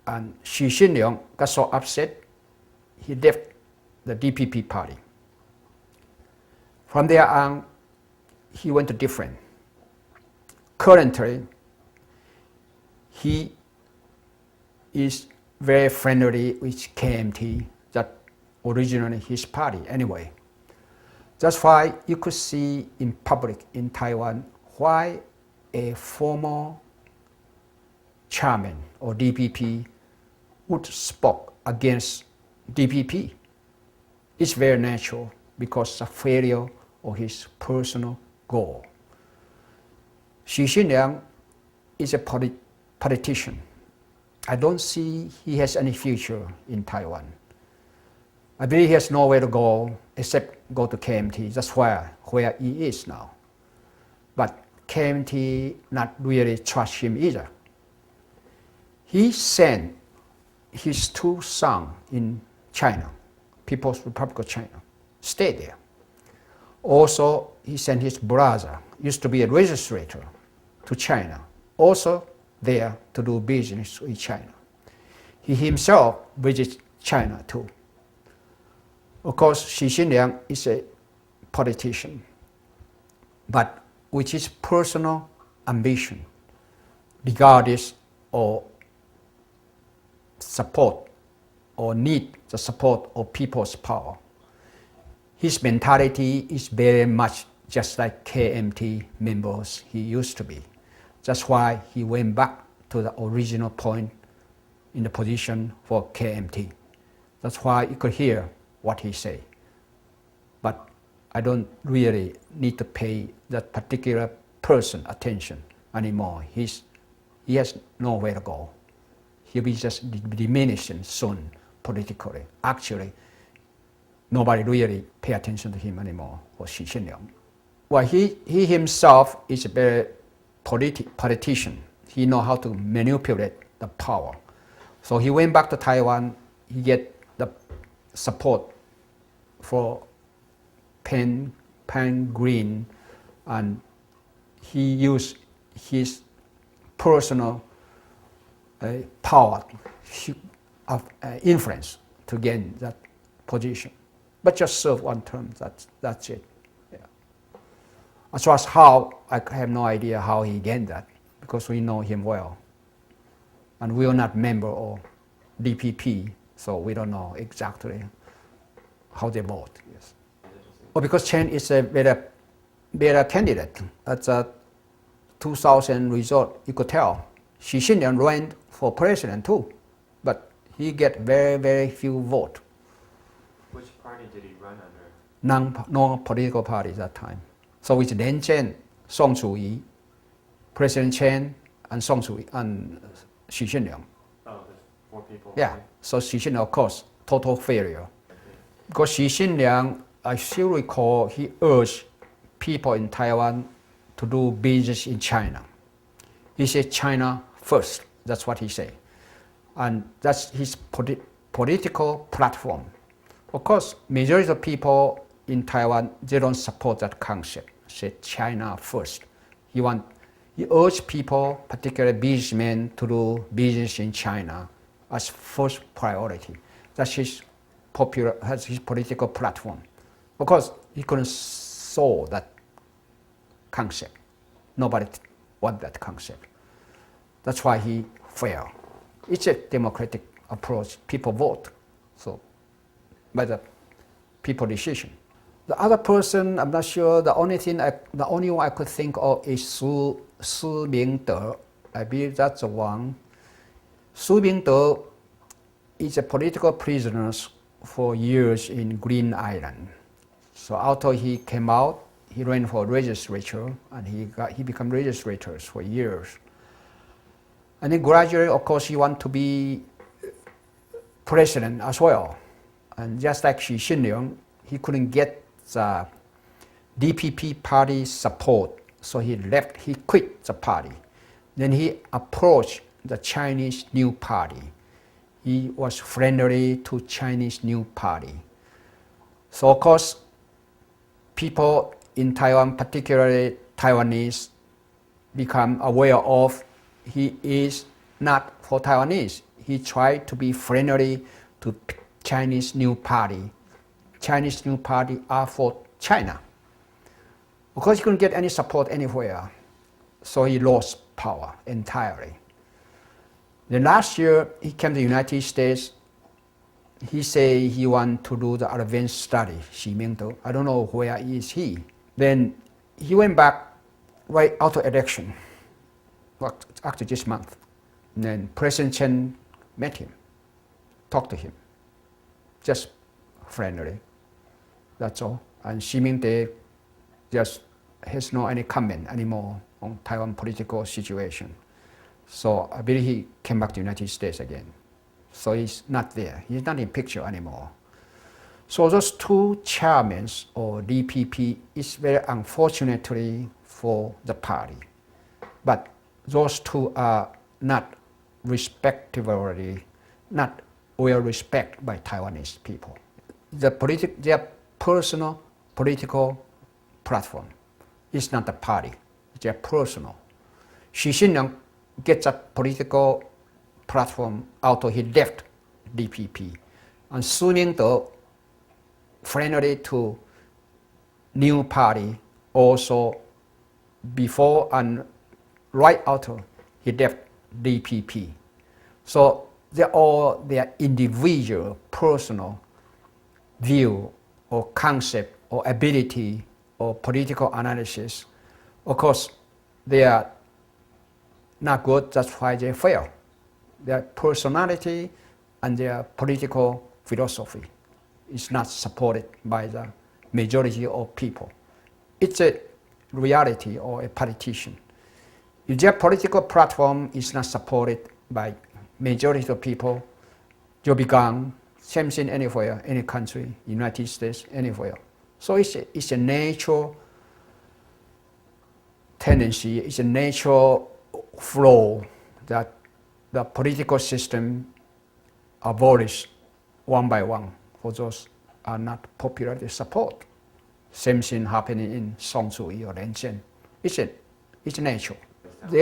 And Xi Jinping got so upset, he left the DPP party. From there on, he went to different. Currently, he is very friendly with KMT, that originally his party anyway. That's why you could see in public in Taiwan why a former chairman or DPP would speak against DPP. It's very natural because of failure of his personal goal. Xi Jinping is a politician. I don't see he has any future in Taiwan. I believe he has nowhere to go except go to KMT. That's where he is now. But KMT not really trust him either. He sent his two sons in China, People's Republic of China, stay there. Also, he sent his brother, used to be a registrator, to China, also there to do business with China. He himself visits China too. Of course, Xi Jinping is a politician, but with his personal ambition, regardless or support or need the support of people's power. His mentality is very much just like KMT members he used to be. That's why he went back to the original point in the position for KMT. That's why you could hear what he said. But I don't really need to pay that particular person attention anymore. He has nowhere to go. He'll be just diminishing soon politically. Actually, nobody really pay attention to him anymore, or Xi Jinping. Well, he himself is a very politician. He knows how to manipulate the power. So he went back to Taiwan. He get the support for Pan Green, and he used his personal power of influence to gain that position. But just serve one term, that's it. Yeah. As far as how, I have no idea how he gained that, because we know him well. And we are not member of DPP, so we don't know exactly how they vote. Yes. Well, because Chen is a better candidate. At the 2000 result, you could tell. Xi Jinping ran for president too, but he get very, very few votes. Which party did he run under? Non-political party at that time. So it's Deng Chen, Song Suu-yi, President Chen, and Song Suu-yi, and Xi Jinping. Oh, there's 4 people. Yeah, so Xi Jinping, of course, total failure. Because Xi Jinping, I still recall, he urged people in Taiwan to do business in China. He said China first, that's what he said. And that's his political platform. Of course, majority of people in Taiwan, they don't support that concept, say China first. He urged people, particularly businessmen, to do business in China as first priority. That's his political platform. Of course, he couldn't solve that concept. Nobody wants that concept. That's why he failed. It's a democratic approach. People vote, so by the people decision. The other person, I'm not sure. The only one I could think of is Shui-bian. I believe that's the one. Shui-bian is a political prisoner for years in Green Island. So after he came out, he ran for legislature, and he became legislator for years. And then gradually, of course, he wanted to be president as well. And just like Xi Jinping, he couldn't get the DPP party support, so he quit the party. Then he approached the Chinese New Party. He was friendly to Chinese New Party. So of course, people in Taiwan, particularly Taiwanese, become aware of he is not for Taiwanese. He tried to be friendly to Chinese New Party. Chinese New Party are for China. Of course, he couldn't get any support anywhere, so he lost power entirely. Then last year, he came to the United States. He said he wants to do the advanced study, Zeminko. I don't know where is he. Then he went back right after election, actually this month. And then President Chen met him, talked to him, just friendly. That's all. And Zeminko just has no any comment anymore on Taiwan political situation. So I believe he came back to the United States again. So he's not there. He's not in picture anymore. So those two chairmen or DPP is very unfortunately for the party. But those two are not respectively, not well respected by Taiwanese people. Their personal political platform is not the party, it's their personal. Xi Jinping gets a political platform after he left DPP. And Zeminko, friendly to New Party, also before and right after he left DPP. So they're all their individual, personal view or concept or ability or political analysis. Of course, they are not good, that's why they fail. Their personality and their political philosophy is not supported by the majority of people. It's a reality or a politician. If their political platform is not supported by majority of people, you'll be gone. Same thing anywhere, any country, United States, anywhere. So it's a natural tendency, it's a natural flow that the political system abolished one by one for those are not popularly support. Same thing happening in Songzui or Renchen. It's natural. Xi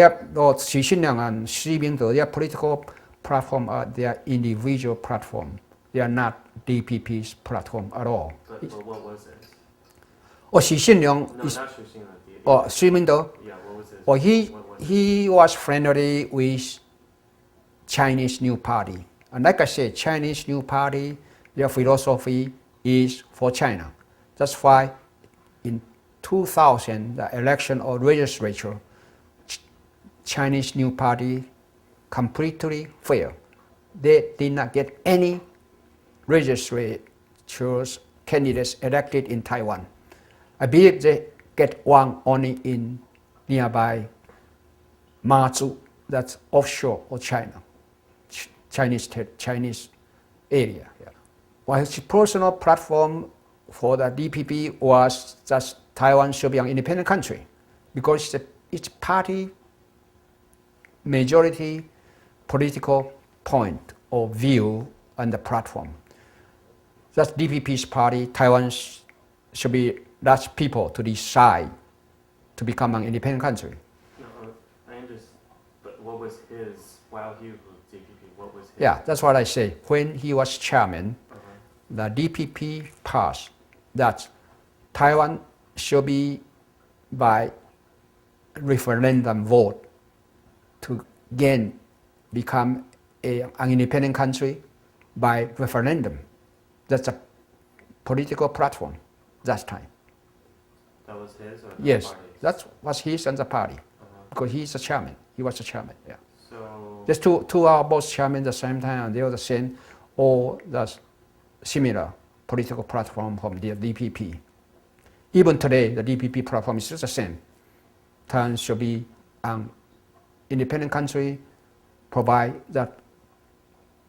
Jinping and Shui-bian, their political platform are their individual platform. They are not DPP's platform at all. But what was it? Xi Jinping No, is, not Shu Xing. Shui-bian, Yeah, what was it? or What was he was friendly with Chinese New Party. And like I said, Chinese New Party, their philosophy is for China. That's why in 2000, the election of legislature, Chinese New Party completely failed. They did not get any legislatures candidates elected in Taiwan. I believe they get one only in nearby Mazu, that's offshore of China, Chinese area. Yeah. While his personal platform for the DPP was just Taiwan should be an independent country, because it's party majority political point or view and the platform. That's DPP's party. Taiwan should be Dutch people to decide to become an independent country. No, I understand. But what was his, while he was DPP, what was his? Yeah, that's what I say. When he was chairman, the DPP passed that Taiwan should be by referendum vote to again become an independent country by referendum. That's a political platform that time. That was his or the Yes, party's? that was his and the party, because he's the chairman. He was the chairman. Yeah. So There's two are both chairman at the same time, and they are the same, or the similar political platform from the DPP. Even today, the DPP platform is just the same. Taiwan should be an independent country, provide that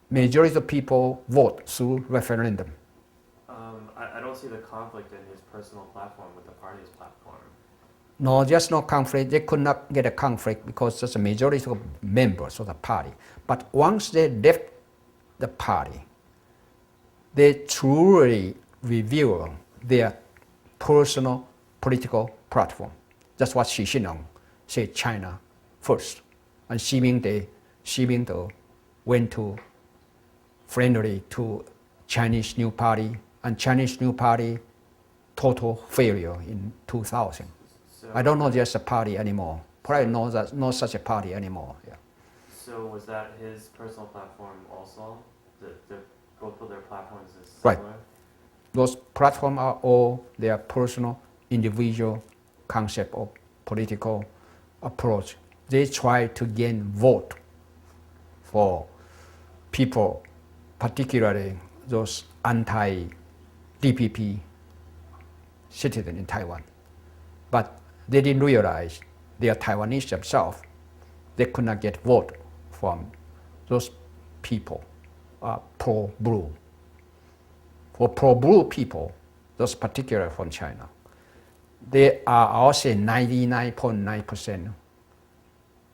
majority of people vote through referendum. I don't see the conflict in his personal platform with the party's platform. No, there's no conflict. They could not get a conflict because there's a majority of members of the party. But once they left the party, they truly reveal their personal political platform. That's what Xi Jinping said, China first. And Xi Jinping went to friendly to Chinese New Party, and Chinese New Party total failure in 2000. So, I don't know there's a party anymore. Probably no such a party anymore. Yeah. So was that his personal platform also? Both of their platforms is Right. similar? Those platforms are all their personal, individual concept of political approach. They try to gain vote for people, particularly those anti-DPP citizens in Taiwan. But they didn't realize they are Taiwanese themselves. They could not get vote from those people pro-blue. For pro-blue people, those particular from China, they are, I'll say, 99.9%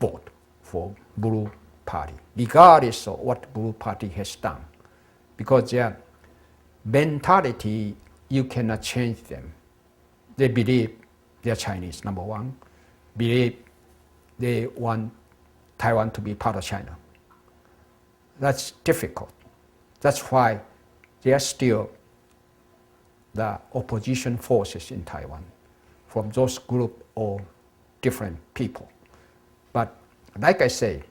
vote for blue party, regardless of what blue party has done. Because their mentality, you cannot change them. They believe they're Chinese, number one. Believe they want Taiwan to be part of China. That's difficult. That's why they are still the opposition forces in Taiwan from those groups of different people. But like I say,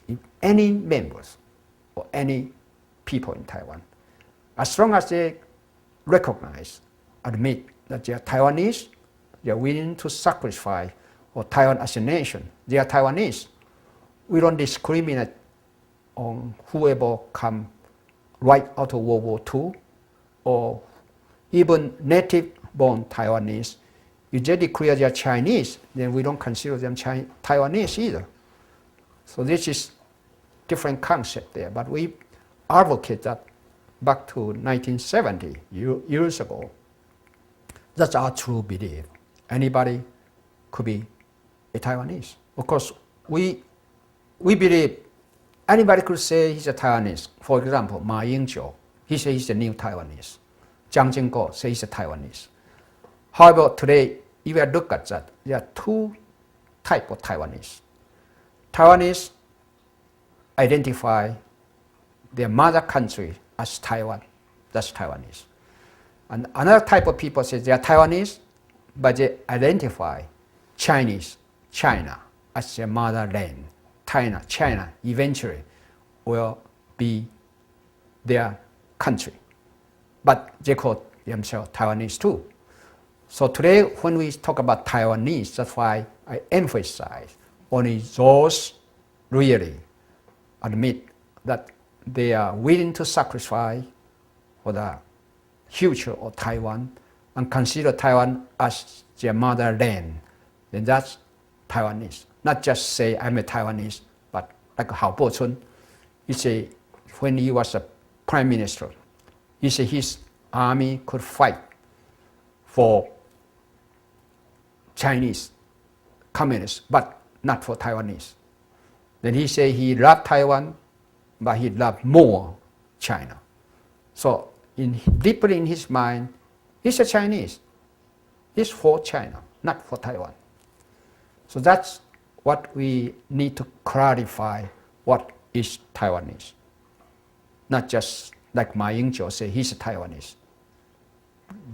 if any members or any people in Taiwan, as long as they recognize, admit that they are Taiwanese, they are willing to sacrifice for Taiwan as a nation, they are Taiwanese. We don't discriminate on whoever come right out of World War II or even native-born Taiwanese. If they declare they are Chinese, then we don't consider them Taiwanese either. So this is different concept there, but we advocate that back to 1970, years ago. That's our true belief. Anybody could be a Taiwanese. Of course, we believe anybody could say he's a Taiwanese. For example, Ma Ying-jeou, he says he's a new Taiwanese. Jiang Zeminko says he's a Taiwanese. However, today, if you look at that, there are two types of Taiwanese. Taiwanese identify their mother country as Taiwan. That's Taiwanese. And another type of people say they are Taiwanese, but they identify China, as their motherland. China eventually will be their country. But they call themselves Taiwanese too. So today, when we talk about Taiwanese, that's why I emphasize only those really admit that they are willing to sacrifice for the future of Taiwan and consider Taiwan as their motherland, then that's Taiwanese. Not just say I'm a Taiwanese, but like Hao Bo-chun, he said when he was a prime minister, he said his army could fight for Chinese communists, but not for Taiwanese. Then he said he loved Taiwan, but he loved more China. So deeply in his mind, he's a Chinese. He's for China, not for Taiwan. So that's what we need to clarify what is Taiwanese. Not just like Ma Ying-jeou say he's a Taiwanese.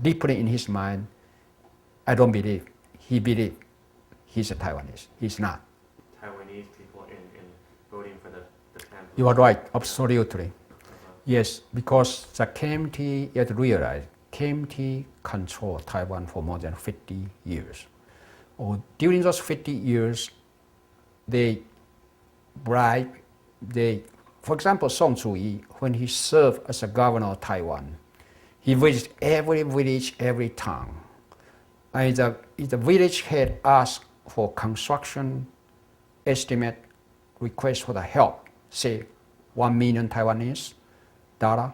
Deeply in his mind, I don't believe he believes he's a Taiwanese. He's not. Taiwanese people in voting for the pamphlet. You are right, absolutely. Yes, because the KMT, you have to realize, KMT controlled Taiwan for more than 50 years. During those 50 years, they bribed, for example, Song Tzu-yi, when he served as a governor of Taiwan, he visited every village, every town. And if the village head asked for construction estimate, request for the help, say 1 million Taiwanese dollar,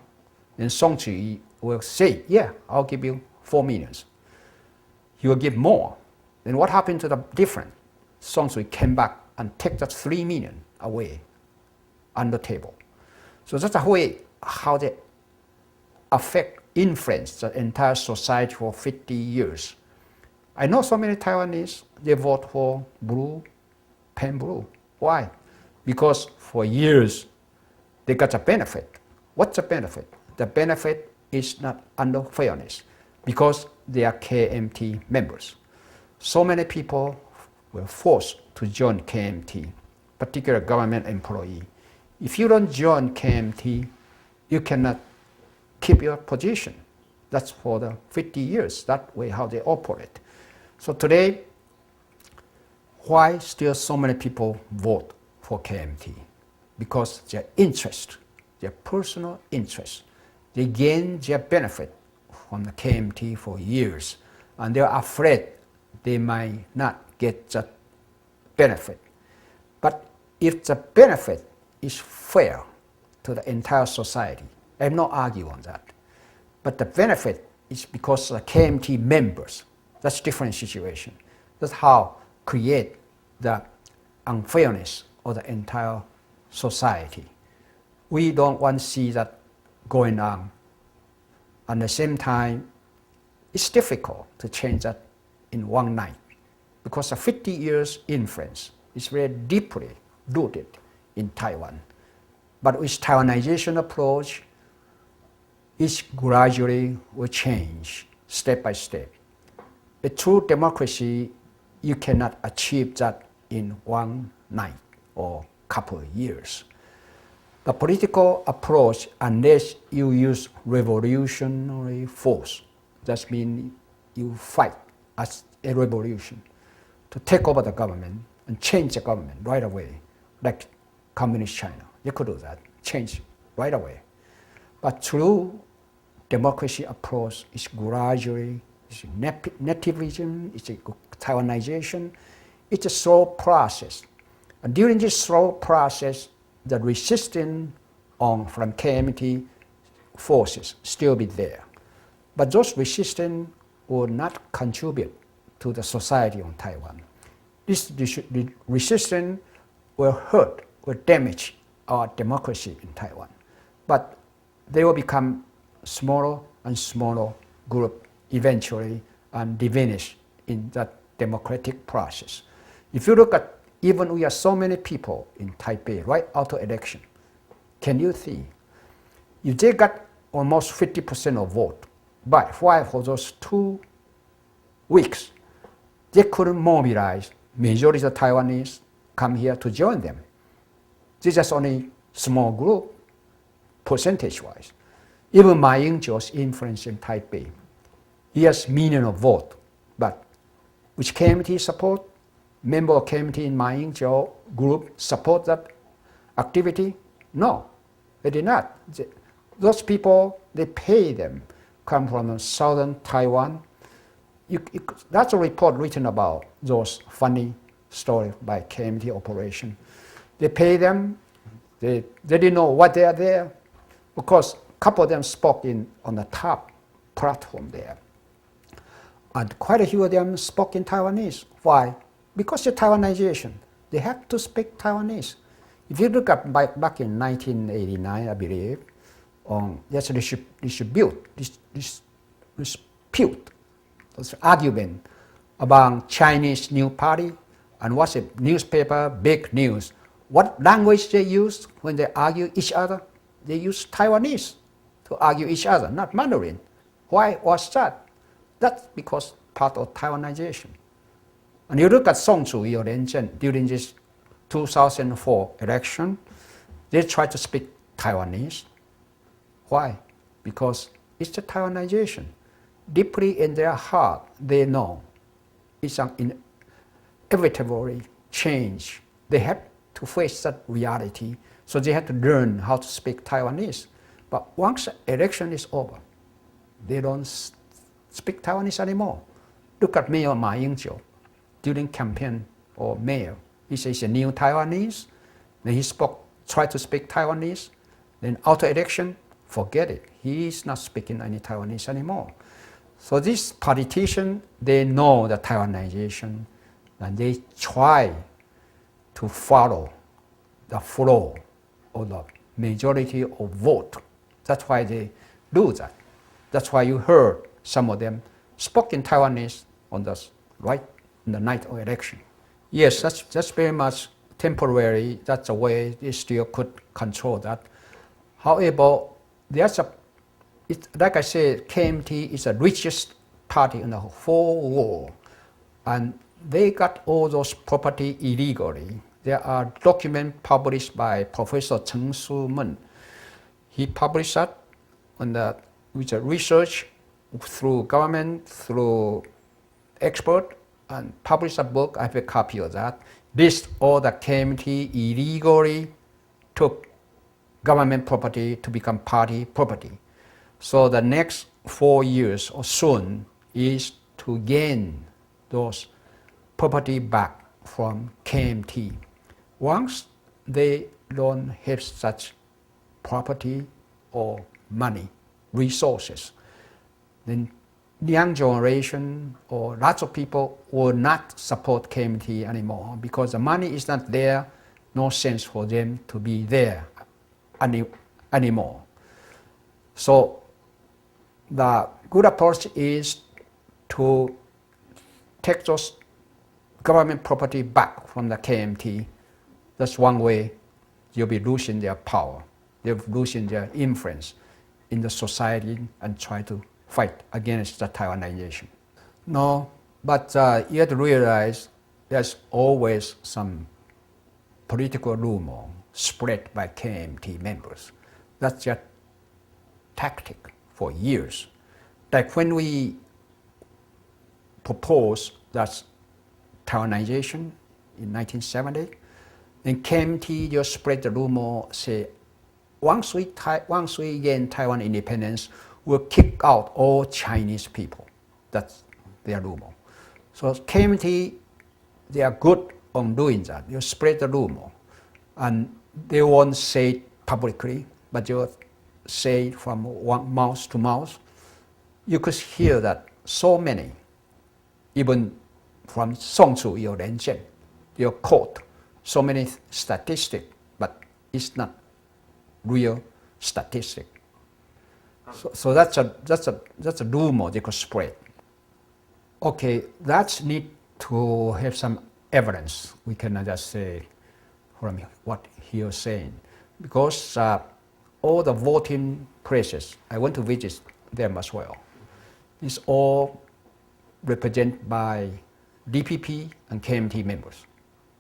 then Song Tzu-yi will say, yeah, I'll give you 4 million. He will give more. Then what happened to the difference? Song Tzu-yi came back and took that 3 million away on the table. So that's the way how they influence the entire society for 50 years. I know so many Taiwanese, they vote for blue, pen blue. Why? Because for years, they got a benefit. What's the benefit? The benefit is not under fairness because they are KMT members. So many people were forced to join KMT, particularly government employee. If you don't join KMT, you cannot keep your position. That's for the 50 years, that way how they operate. So today, why still so many people vote for KMT? Because their interest, their personal interest, they gain their benefit from the KMT for years, and they're afraid they might not get that benefit. But if the benefit is fair to the entire society, I'm not arguing on that. But the benefit is because of the KMT members. That's a different situation. That's how create the unfairness of the entire society. We don't want to see that going on. At the same time, it's difficult to change that in one night because the 50 years influence is very deeply rooted in Taiwan. But with Taiwanization approach, it gradually will change step by step. A true democracy you cannot achieve that in one night or couple of years. The political approach, unless you use revolutionary force, that means you fight as a revolution to take over the government and change the government right away, like Communist China. You could do that, change right away. But through democracy approach, it's gradually, it's nativism, it's a Taiwanization, it's a slow process. And during this slow process, the resistance from KMT forces still be there. But those resistance will not contribute to the society on Taiwan. This resistance will hurt, will damage our democracy in Taiwan. But they will become smaller and smaller group eventually and diminish in that democratic process. If you look at, even we have so many people in Taipei right after election, can you see? If they got almost 50% of vote, but why for those 2 weeks, they couldn't mobilize majority of Taiwanese come here to join them. This is only small group, percentage-wise. Even Ma Ying-jeou's influence in Taipei, he has millions of votes, but which KMT support? Member of KMT in Ma Ying-jeou group support that activity? No, they did not. Those people, they pay them, come from southern Taiwan. That's a report written about those funny stories by KMT operation. They pay them, they didn't know what they are there. Of course, a couple of them spoke on the top platform there. And quite a few of them spoke in Taiwanese. Why? Because of Taiwanization. They have to speak Taiwanese. If you look at back in 1989, I believe, there's a dispute, this argument about Chinese New Party and what's a newspaper, big news. What language they use when they argue each other? They use Taiwanese to argue each other, not Mandarin. Why was that? That's because part of Taiwanization. And you look at Song Zhuyi or Lian Zhen during this 2004 election, they tried to speak Taiwanese. Why? Because it's the Taiwanization. Deeply in their heart, they know it's an inevitable change. They have to face that reality, so they have to learn how to speak Taiwanese. But once the election is over, they don't speak Taiwanese anymore. Look at Mayor Ma Ying-jeou during campaign or mayor. He says a new Taiwanese. Then he tried to speak Taiwanese. Then after election, forget it. He's not speaking any Taiwanese anymore. So these politicians, they know the Taiwanization, and they try to follow the flow of the majority of vote. That's why they do that. That's why you heard some of them spoke in Taiwanese on the night of election. Yes, that's very much temporary. That's the way they still could control that. However, like I said, KMT is the richest party in the whole world, and they got all those property illegally. There are documents published by Professor Cheng Su-men. He published that with research through government, through expert, and published a book. I have a copy of that. List all the KMT illegally took government property to become party property. So the next 4 years or soon is to gain those property back from KMT. Once they don't have such property or money, resources, then the young generation or lots of people will not support KMT anymore because the money is not there, no sense for them to be there anymore. So the good approach is to take those government property back from the KMT. That's one way you'll be losing their power. They're losing their influence in the society and try to fight against the Taiwanization. No, But you have to realize there's always some political rumor spread by KMT members. That's just tactic for years. Like when we proposed that Taiwanization in 1970, and KMT just spread the rumor, say, once we gain Taiwan independence, we'll kick out all Chinese people. That's their rumor. So KMT, they are good on doing that. You spread the rumor. And they won't say it publicly, but you say it from one mouth to mouth. You could hear that so many, even from Song Tzu or Ren Zhen, they quote so many statistics, but it's not real statistic. So that's a rumor they could spread. Okay, that need to have some evidence. We cannot just say from what he was saying, because all the voting places, I went to visit them as well. It's all represented by DPP and KMT members.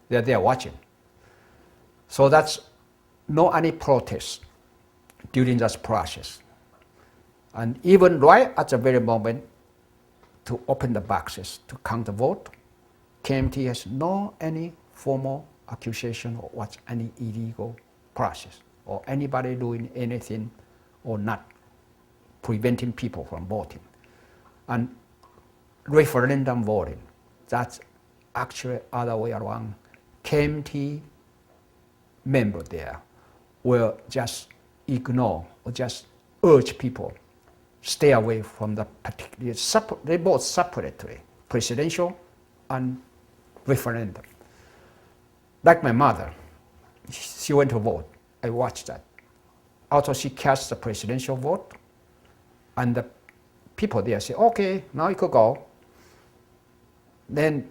They're there watching. So that's no any protest during that process. And even right at the very moment to open the boxes to count the vote, KMT has no any formal accusation or what's any illegal process or anybody doing anything or not preventing people from voting. And referendum voting, that's actually other way around. KMT member there will just ignore or just urge people stay away from the particular, they vote separately, presidential and referendum. Like my mother, she went to vote. I watched that. Also, she cast the presidential vote, and the people there say, okay, now you could go. Then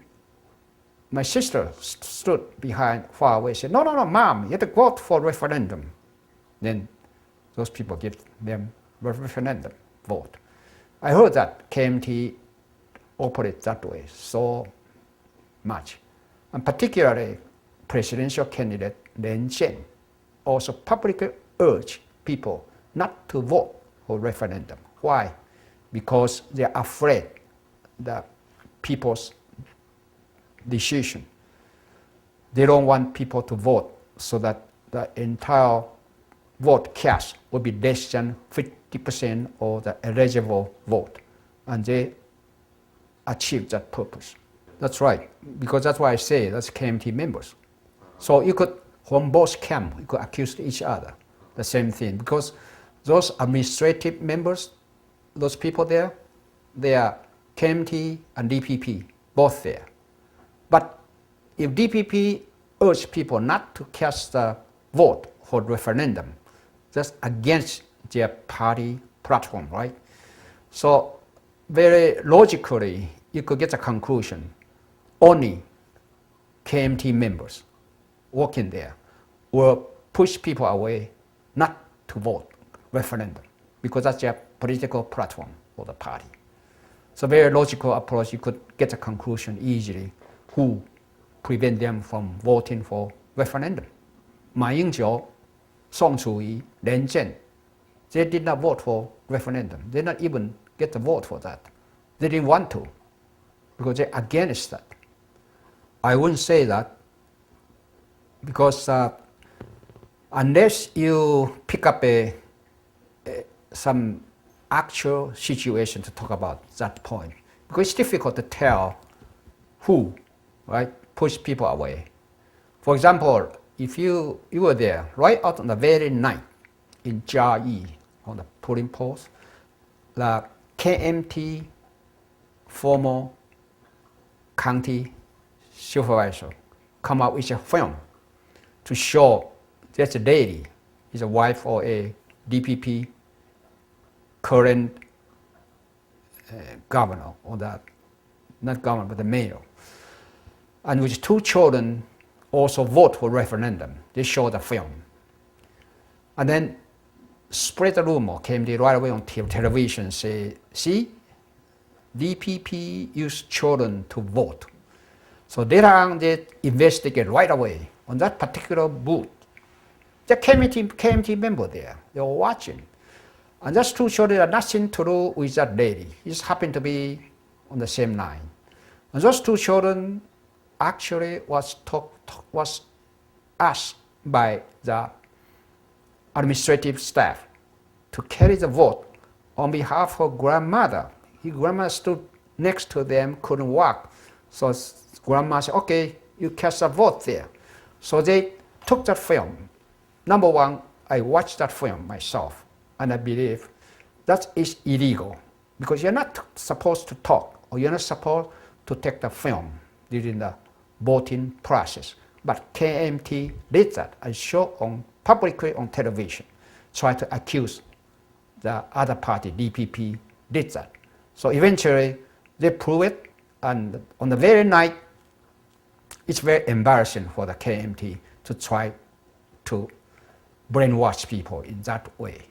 my sister stood behind, far away, said, no, Mom, you have to vote for referendum. Then those people give them referendum vote. I heard that KMT operate that way so much. And particularly, presidential candidate Ren Zhen also publicly urged people not to vote for referendum. Why? Because they're afraid that people's decision. They don't want people to vote so that the entire vote cast will be less than 50% of the eligible vote. And they achieve that purpose. That's right, because that's why I say that's KMT members. So you could, from both camps, you could accuse each other the same thing, because those administrative members, those people there, they are KMT and DPP, both there. But if DPP urge people not to cast the vote for referendum, that's against their party platform, right? So very logically, you could get a conclusion, only KMT members working there will push people away not to vote referendum, because that's their political platform for the party. So very logical approach, you could get a conclusion easily who prevent them from voting for referendum. Ma Ying-jeou, Song Tzu-yi, Ren Zhen, they did not vote for referendum. They did not even get the vote for that. They didn't want to, because they're against that. I wouldn't say that, because unless you pick up some actual situation to talk about that point, because it's difficult to tell who, right, push people away. For example, if you were there right out on the very night in Jiayi on the polling post, the KMT former county supervisor come out with a film to show there's a lady, is a wife or a DPP current governor, or that, not governor, but the mayor. And with two children also vote for referendum. They show the film. And then spread the rumor, KMT right away on television, say, see, DPP used children to vote. So later on, they investigate right away on that particular booth. The KMT member there, they were watching. And those two children had nothing to do with that lady. He just happened to be on the same line. And those two children actually was asked by the administrative staff to carry the vote on behalf of grandmother. His grandmother stood next to them, couldn't walk. So grandma said, okay, you cast a vote there. So they took that film. Number one, I watched that film myself, and I believe that is illegal because you're not supposed to talk or you're not supposed to take the film during the voting process. But KMT did that and showed on publicly on television, tried to accuse the other party, DPP, did that. So eventually they proved it, and on the very night, it's very embarrassing for the KMT to try to brainwash people in that way.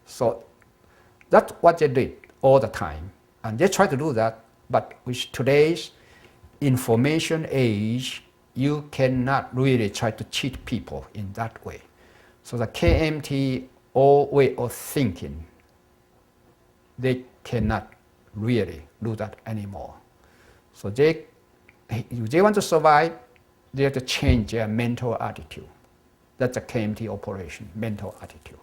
So that's what they did all the time. And they try to do that, but with today's information age, you cannot really try to cheat people in that way. So the KMT old way of thinking, they cannot really do that anymore. So if they want to survive, they have to change their mental attitude. That's a KMT operation, mental attitude.